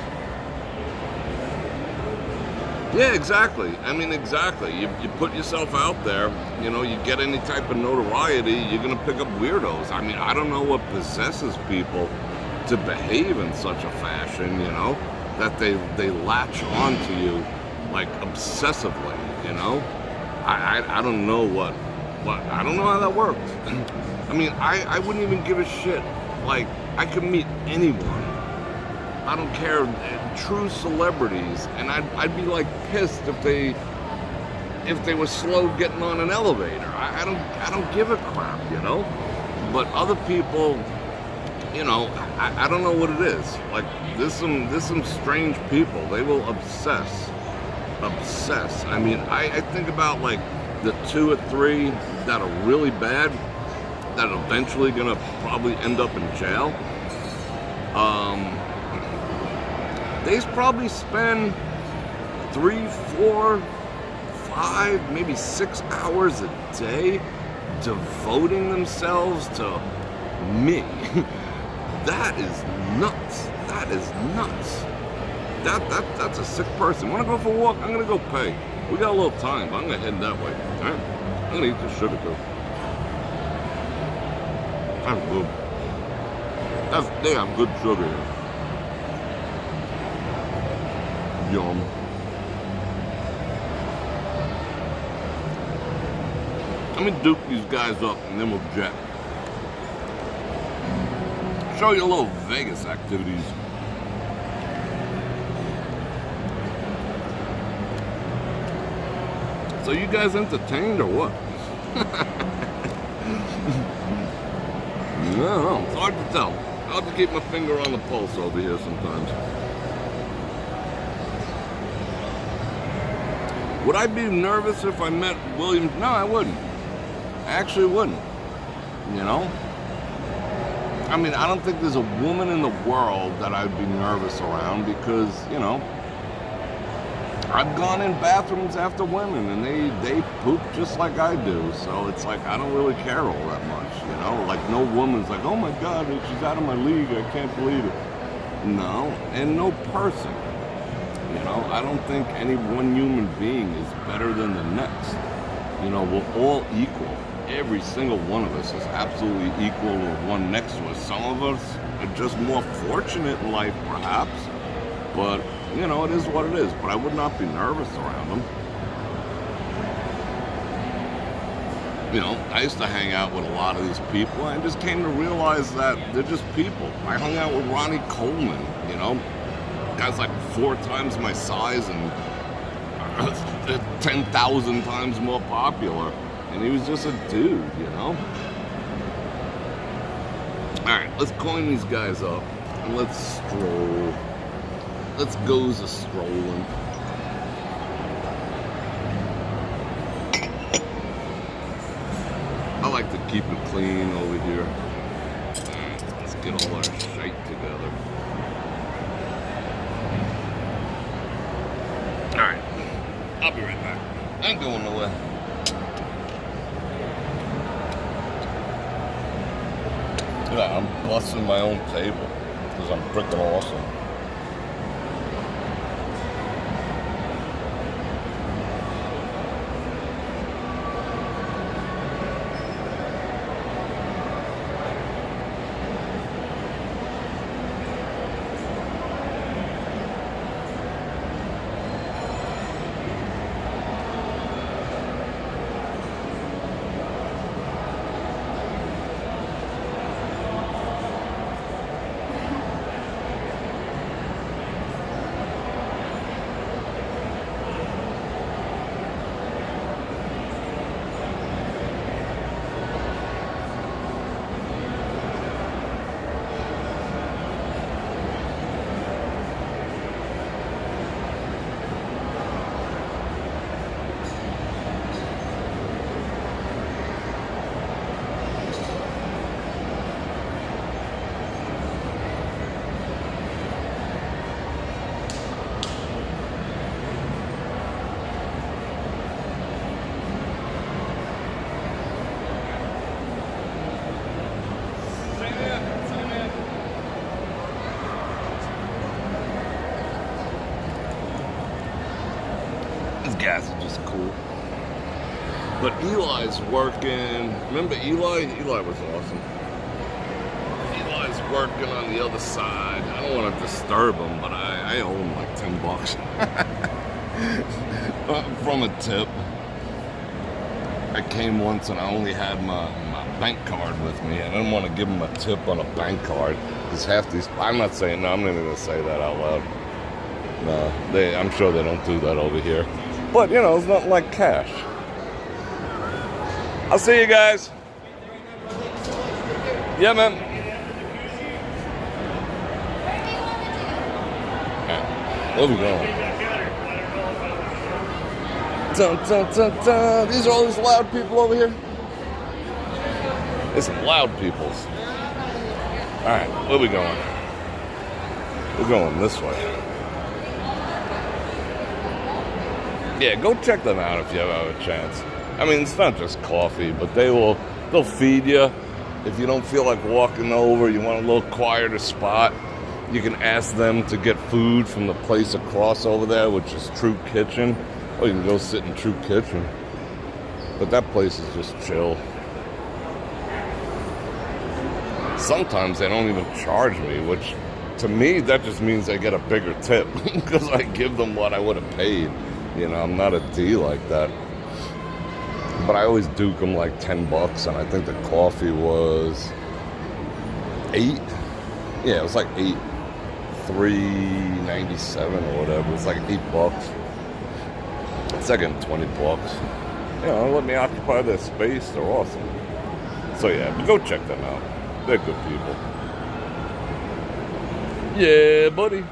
Speaker 1: Yeah, exactly. I mean, exactly. You put yourself out there, you get any type of notoriety, you're going to pick up weirdos. I mean, I don't know what possesses people to behave in such a fashion, that they latch on to you, like, obsessively, I don't know what I don't know how that works. I mean, I wouldn't even give a shit. Like, I could meet anyone. I don't care, true celebrities, and I'd be like pissed if they were slow getting on an elevator. I don't give a crap, But other people, I don't know what it is. Like, there's some strange people. They will obsess. I mean, I think about like the 2 or 3 that are really bad, that are eventually gonna probably end up in jail. They probably spend 3, 4, 5, maybe 6 hours a day devoting themselves to me. That is nuts. That is nuts. That's a sick person. Wanna go for a walk? I'm gonna go pay. We got a little time, but I'm gonna head that way. All right? I'm gonna eat this sugar too. That's good. They have good sugar here. Yum. Let me duke these guys up and then we'll jet. Show you a little Vegas activities. So you guys entertained or what? I don't know. It's hard to tell. I'll just keep my finger on the pulse over here sometimes. Would I be nervous if I met William? No, I wouldn't. I actually wouldn't. I mean, I don't think there's a woman in the world that I'd be nervous around because, I've gone in bathrooms after women and they poop just like I do. So it's like, I don't really care all that much, Like, no woman's like, oh my God, she's out of my league. I can't believe it. No, and no person. I don't think any one human being is better than the next. We're all equal. Every single one of us is absolutely equal to the one next to us. Some of us are just more fortunate in life, perhaps. But, it is what it is. But I would not be nervous around them. I used to hang out with a lot of these people. And I just came to realize that they're just people. I hung out with Ronnie Coleman, Guy's like 4 times my size and 10,000 times more popular. And he was just a dude, Alright, let's coin these guys up. And let's stroll. Let's goes a strolling. I like to keep it clean over here. Alright, let's get all our shite together. Alright, I'll be right back. I ain't going nowhere. Yeah, I'm busting my own table because I'm freaking awesome. guys are just cool. But Eli's working. Remember Eli? Eli was awesome. Eli's working on the other side. I don't want to disturb him, but I owe him like $10 from a tip. I came once and I only had my bank card with me. I didn't want to give him a tip on a bank card because half these. I'm not saying. No, I'm not even gonna say that out loud. No, I'm sure they don't do that over here. But you know, it's nothing like cash. I'll see you guys. Yeah, man. Right, where we going? Dun, dun, dun, dun. These are all these loud people over here. There's some loud peoples. All right, where we going? We're going this way. Yeah, go check them out if you ever have a chance. I mean, it's not just coffee, but they'll feed you. If you don't feel like walking over, you want a little quieter spot, you can ask them to get food from the place across over there, which is True Kitchen. Or you can go sit in True Kitchen. But that place is just chill. Sometimes they don't even charge me, which to me, that just means I get a bigger tip because I give them what I would have paid. You know, I'm not a D like that. But I always duke them like $10, and I think the coffee was $8. Yeah, it was like $8, $3.97 or whatever. It's like $8. It's like $20. You know, let me occupy their space. They're awesome. So yeah, but go check them out. They're good people. Yeah, buddy.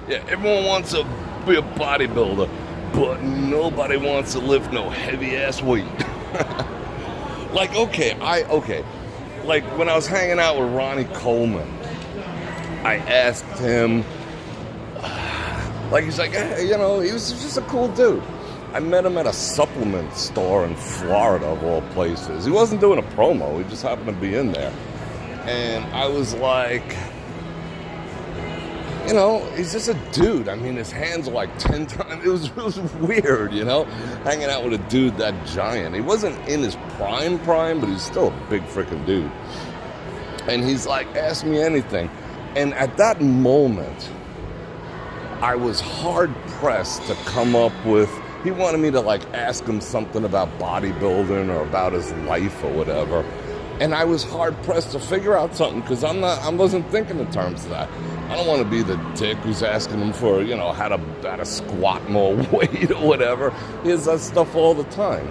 Speaker 1: Yeah, everyone wants to be a bodybuilder, but nobody wants to lift no heavy ass weight. Like, okay. Like when I was hanging out with Ronnie Coleman, I asked him, like, he's like, hey, you know, he was just a cool dude. I met him at a supplement store in Florida, of all places. He wasn't doing a promo. He just happened to be in there. And I was like, you know, he's just a dude. I mean, his hands are like 10 times. It was weird, you know, hanging out with a dude that giant. He wasn't in his prime, but he's still a big freaking dude. And he's like, ask me anything. And at that moment, I was hard-pressed to come up with, he wanted me to, like, ask him something about bodybuilding or about his life or whatever. And I was hard-pressed to figure out something because I wasn't thinking in terms of that. I don't want to be the dick who's asking him for, you know, how to squat more weight or whatever. He has that stuff all the time.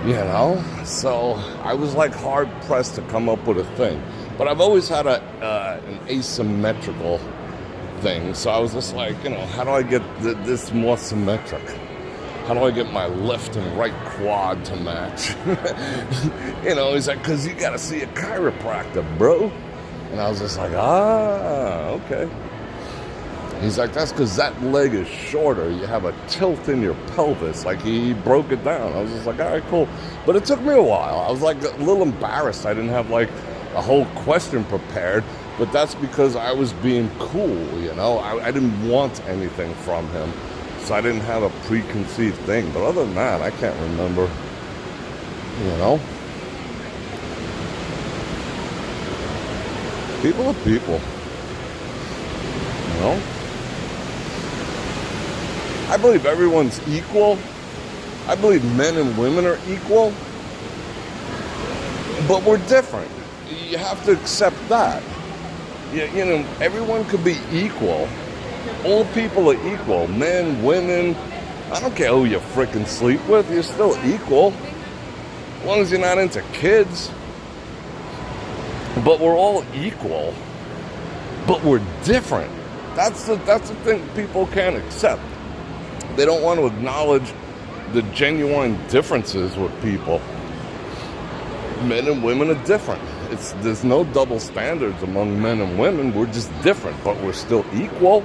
Speaker 1: You know? So I was, like, hard-pressed to come up with a thing. But I've always had an asymmetrical thing. So I was just like, you know, how do I get this more symmetric? How do I get my left and right quad to match? You know, he's like, because you got to see a chiropractor, bro. And I was just like, okay. He's like, that's because that leg is shorter. You have a tilt in your pelvis. Like, he broke it down. I was just like, all right, cool. But it took me a while. I was like a little embarrassed. I didn't have like a whole question prepared. But that's because I was being cool, you know. I didn't want anything from him. So I didn't have a preconceived thing. But other than that, I can't remember, you know. People are people, you know. I believe everyone's equal. I believe men and women are equal. But we're different. You have to accept that. You know, everyone could be equal. All people are equal. Men, women. I don't care who you frickin' sleep with. You're still equal. As long as you're not into kids. But we're all equal. But we're different. That's the thing people can't accept. They don't want to acknowledge the genuine differences with people. Men and women are different. There's no double standards among men and women. We're just different, but we're still equal.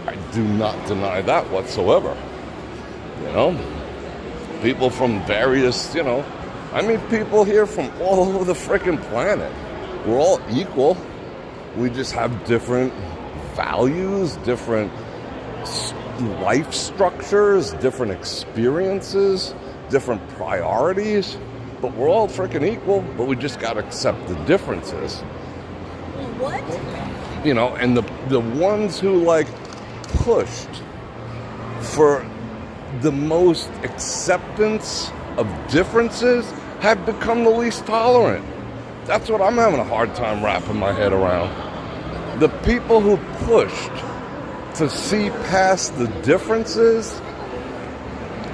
Speaker 1: I do not deny that whatsoever. You know, people from various, you know, I meet people here from all over the freaking planet. We're all equal. We just have different values, different
Speaker 3: life structures, different experiences, different priorities, but we're all freaking equal, but we just got to accept the differences.
Speaker 4: What?
Speaker 3: You know, and the ones who like pushed for the most acceptance of differences have become the least tolerant. That's what I'm having a hard time wrapping my head around. The people who pushed to see past the differences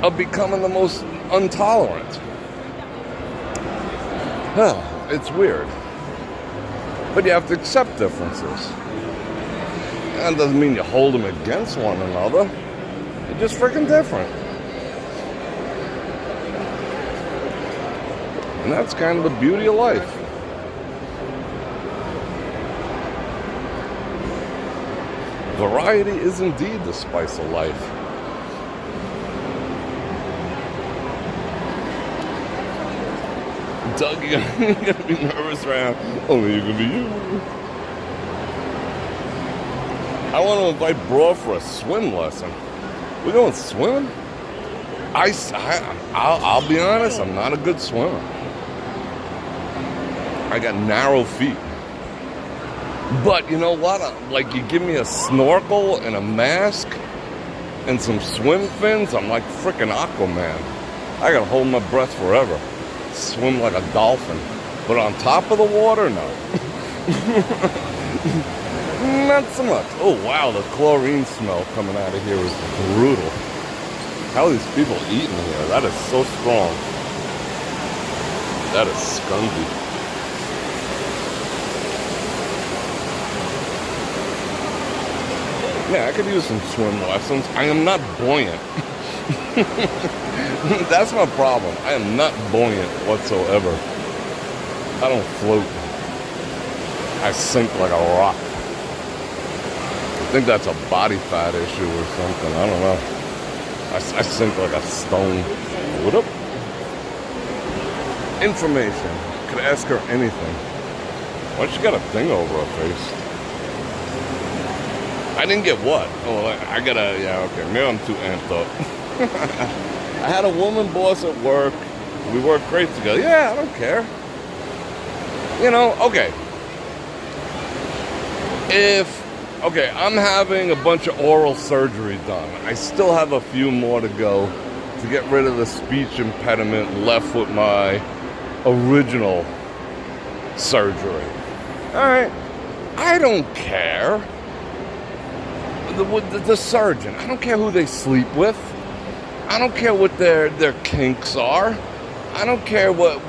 Speaker 3: are becoming the most intolerant. It's weird. But you have to accept differences. That doesn't mean you hold them against one another. They're just freaking different. And that's kind of the beauty of life. Variety is indeed the spice of life. Doug, you're gonna be nervous around. Only you can be you. I want to invite Bror for a swim lesson. We going swimming? I'll be honest, I'm not a good swimmer. I got narrow feet. But you know what? Like, you give me a snorkel and a mask and some swim fins, I'm like freaking Aquaman. I gotta hold my breath forever. Swim like a dolphin. But on top of the water, no. Not so much. Oh wow, the chlorine smell coming out of here is brutal. How are these people eating here? That is so strong. That is skunky. Yeah, I could use some swim lessons. I am not buoyant. That's my problem. I am not buoyant whatsoever. I don't float. I sink like a rock. I think that's a body fat issue or something. I don't know. I sink like a stone. What up? Information. Could ask her anything. Why she got a thing over her face? I didn't get what? Oh, I gotta, yeah, okay. Maybe I'm too amped up. I had a woman boss at work. We worked great together. Yeah, I don't care. You know, okay. Okay, I'm having a bunch of oral surgery done. I still have a few more to go to get rid of the speech impediment left with my original surgery. All right. I don't care. The surgeon, I don't care who they sleep with. I don't care what their kinks are. I don't care about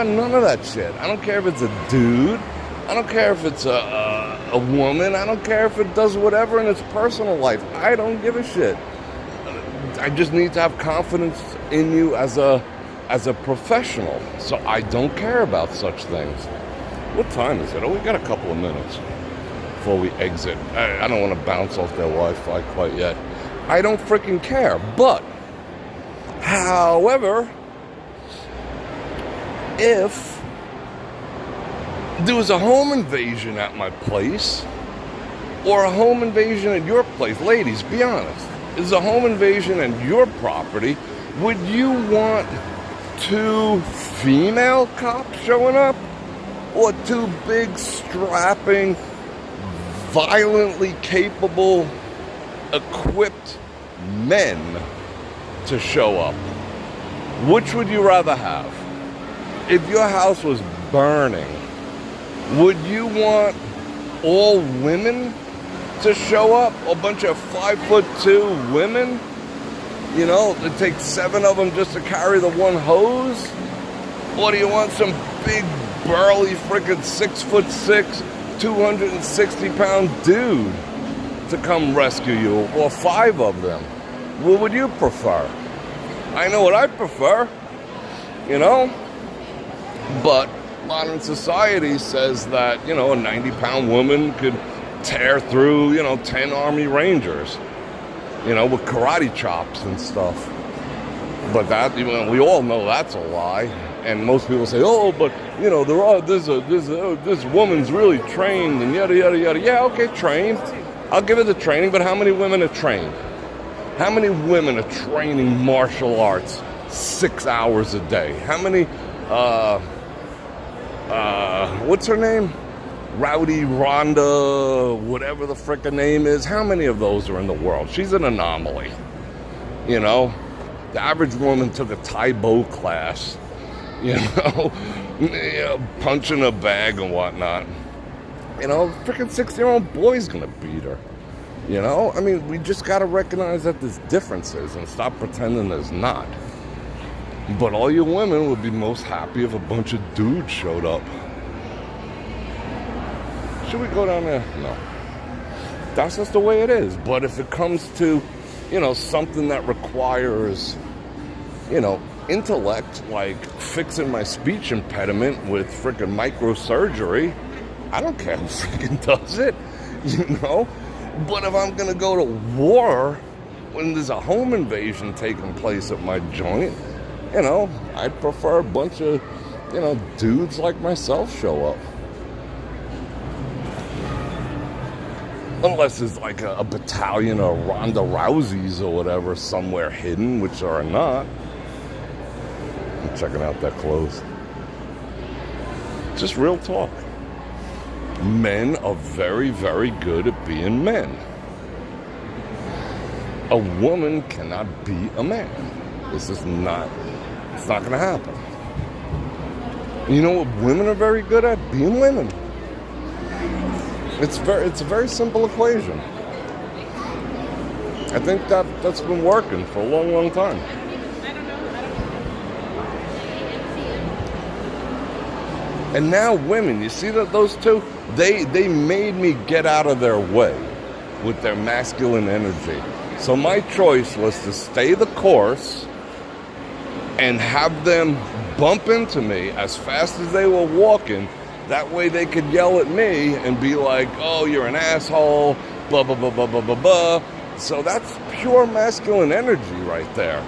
Speaker 3: none of that shit. I don't care if it's a dude. I don't care if it's a woman. I don't care if it does whatever in its personal life. I don't give a shit. I just need to have confidence in you as a professional. So I don't care about such things. What time is it? Oh, we got a couple of minutes before we exit. I don't want to bounce off their Wi-Fi quite yet. I don't freaking care. But, however, if there was a home invasion at my place, or a home invasion at your place, ladies, be honest, is a home invasion at your property, would you want 2 female cops showing up? Or 2 big, strapping, violently capable, equipped men to show up? Which would you rather have? If your house was burning, would you want all women to show up? A bunch of 5'2" women? You know, it takes 7 of them just to carry the one hose? Or do you want some big, burly, freaking 6'6", 260-pound dude to come rescue you? Or 5 of them? What would you prefer? I know what I prefer, you know? But modern society says that, you know, a 90-pound woman could tear through, 10 Army Rangers, with karate chops and stuff. But that, we all know that's a lie. And most people say, oh, but, this woman's really trained and yada, yada, yada. Yeah, okay, trained. I'll give her the training, but how many women are trained? How many women are training martial arts 6 hours a day? How many, what's her name? Rowdy Rhonda, whatever the frickin' name is. How many of those are in the world? She's an anomaly. You know, the average woman took a Taibo class, you know, punching a bag and whatnot. You know, a freaking 6-year-old boy's gonna beat her. You know, I mean, we just gotta recognize that there's differences and stop pretending there's not. But all you women would be most happy if a bunch of dudes showed up. Should we go down there? No. That's just the way it is. But if it comes to, you know, something that requires, you know, intellect, like fixing my speech impediment with freaking microsurgery, I don't care who freaking does it, you know? But if I'm gonna go to war when there's a home invasion taking place at my joint, you know, I'd prefer a bunch of, you know, dudes like myself show up. Unless there's like a battalion of Ronda Rouseys or whatever somewhere hidden, which there are not. I'm checking out their clothes. Just real talk. Men are very, very good at being men. A woman cannot be a man. It's just not, it's not gonna happen. You know what women are very good at? Being women. It's a very simple equation. I think that's been working for a long, long time. And now women, you see that those two, they made me get out of their way with their masculine energy. So my choice was to stay the course and have them bump into me as fast as they were walking. That way they could yell at me and be like, oh, you're an asshole, blah, blah, blah, blah, blah, blah, blah. So that's pure masculine energy right there.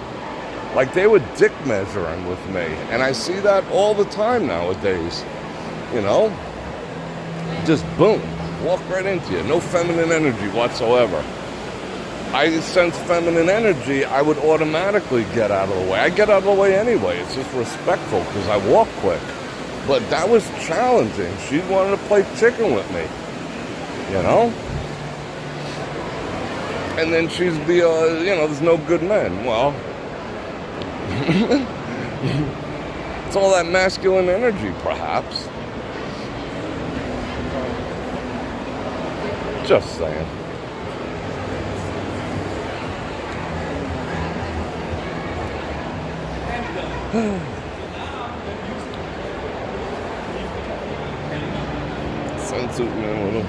Speaker 3: Like they were dick measuring with me. And I see that all the time nowadays. You know? Just boom. Walk right into you. No feminine energy whatsoever. I sense feminine energy, I would automatically get out of the way. I get out of the way anyway. It's just respectful because I walk quick. But that was challenging. She wanted to play chicken with me. You know? And then she's you know, there's no good men. Well, it's all that masculine energy, perhaps. Just saying. Sunsuit man with him.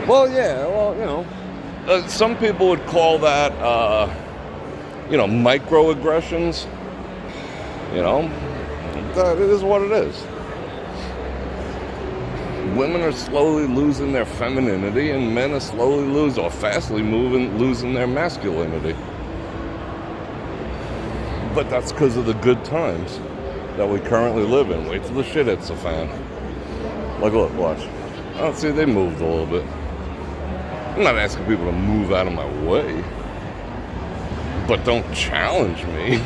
Speaker 3: Well, yeah, well, you know, some people would call that, you know, microaggressions. You know, that is what it is. Women are slowly losing their femininity, and men are slowly losing their masculinity. But that's because of the good times that we currently live in. Wait till the shit hits the fan. Like, look, watch. Oh, see, they moved a little bit. I'm not asking people to move out of my way. But don't challenge me.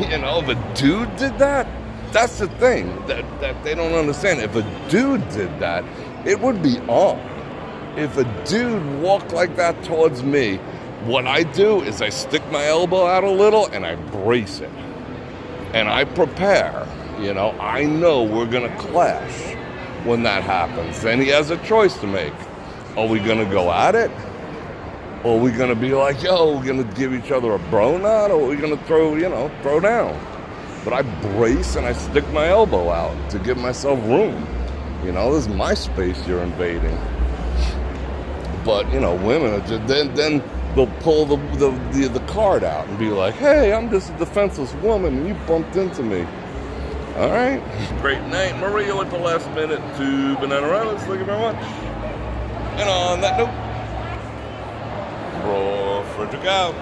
Speaker 3: You know, if a dude did that, that's the thing that they don't understand. If a dude did that, it would be on. If a dude walked like that towards me, what I do is I stick my elbow out a little and I brace it. And I prepare. You know, I know we're going to clash when that happens. Then he has a choice to make. Are we going to go at it? Or are we going to be like, yo, we're going to give each other a bro nod? Or are we going to throw down? But I brace and I stick my elbow out to give myself room. You know, this is my space you're invading. But, you know, women are just, then they'll pull the card out and be like, hey, I'm just a defenseless woman and you bumped into me. All right. Great night. Maria with the last minute to Banana Islands. Thank you very much. And on that note, Bror Fredrik out.